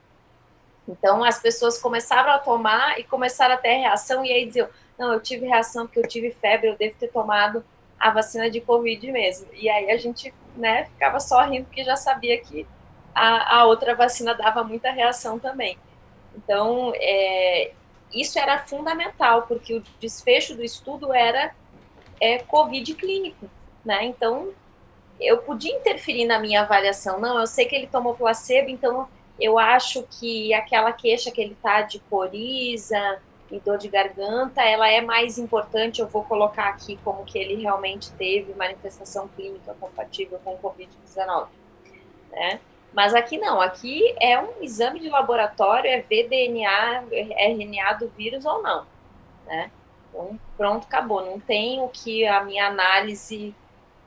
Então, as pessoas começaram a tomar e começaram a ter reação, e aí diziam, não, eu tive reação porque eu tive febre, eu devo ter tomado a vacina de Covid mesmo. E aí a gente, né, ficava só rindo porque já sabia que a outra vacina dava muita reação também. Então, isso era fundamental, porque o desfecho do estudo era Covid clínico, né? Então, eu podia interferir na minha avaliação. Não, eu sei que ele tomou placebo, então eu acho que aquela queixa que ele tá de coriza e dor de garganta, ela é mais importante, eu vou colocar aqui como que ele realmente teve manifestação clínica compatível com o Covid-19, né? Mas aqui não, aqui é um exame de laboratório, é ver DNA, RNA do vírus ou não, né? Então, pronto, acabou. Não tem o que a minha análise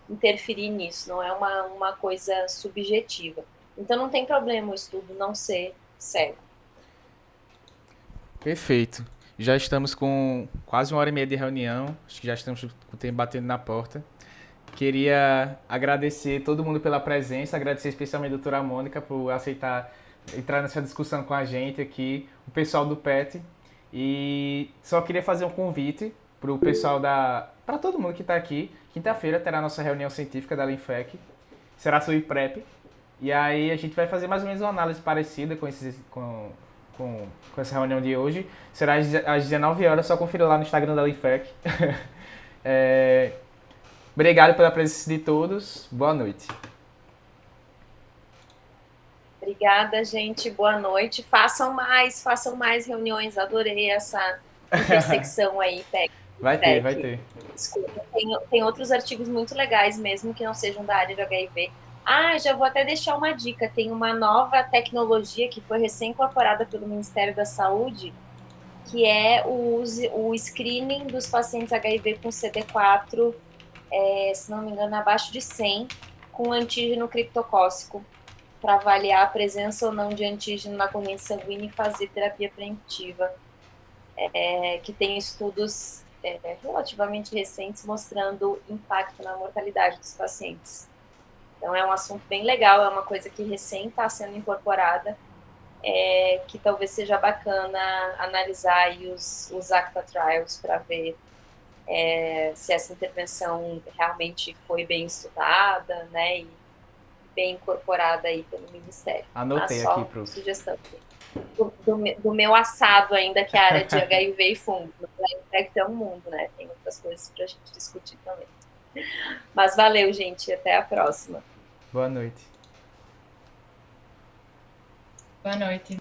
interferir nisso, não é uma coisa subjetiva. Então não tem problema o estudo não ser cego. Perfeito. Já estamos com quase 1 hora e meia de reunião. Acho que já estamos com o tempo batendo na porta. Queria agradecer todo mundo pela presença, agradecer especialmente a doutora Mônica por aceitar entrar nessa discussão com a gente aqui, o pessoal do PET. E só queria fazer um convite para o pessoal para todo mundo que está aqui. Quinta-feira terá a nossa reunião científica da Linfec. Será sobre PrEP. E aí a gente vai fazer mais ou menos uma análise parecida com essa reunião de hoje. Será às 19 horas, só conferir lá no Instagram da Linfec. Obrigado pela presença de todos. Boa noite. Obrigada, gente. Boa noite. Façam mais reuniões. Adorei essa intersecção aí, PEC. Vai ter. Desculpa, tem outros artigos muito legais mesmo que não sejam da área de HIV. Já vou até deixar uma dica. Tem uma nova tecnologia que foi recém-incorporada pelo Ministério da Saúde, que é o screening dos pacientes HIV com CD4, se não me engano, abaixo de 100, com antígeno criptocócico, para avaliar a presença ou não de antígeno na corrente sanguínea e fazer terapia preventiva, que tem estudos relativamente recentes mostrando impacto na mortalidade dos pacientes. Então, é um assunto bem legal, é uma coisa que recém está sendo incorporada, que talvez seja bacana analisar aí os ACTA Trials para ver se essa intervenção realmente foi bem estudada, né, e bem incorporada aí pelo Ministério. Anotei só aqui, prof. sugestão do meu assado ainda, que é a área de HIV e fungo. É um mundo, né? Tem outras coisas para a gente discutir também. Mas valeu, gente. Até a próxima. Boa noite. Boa noite.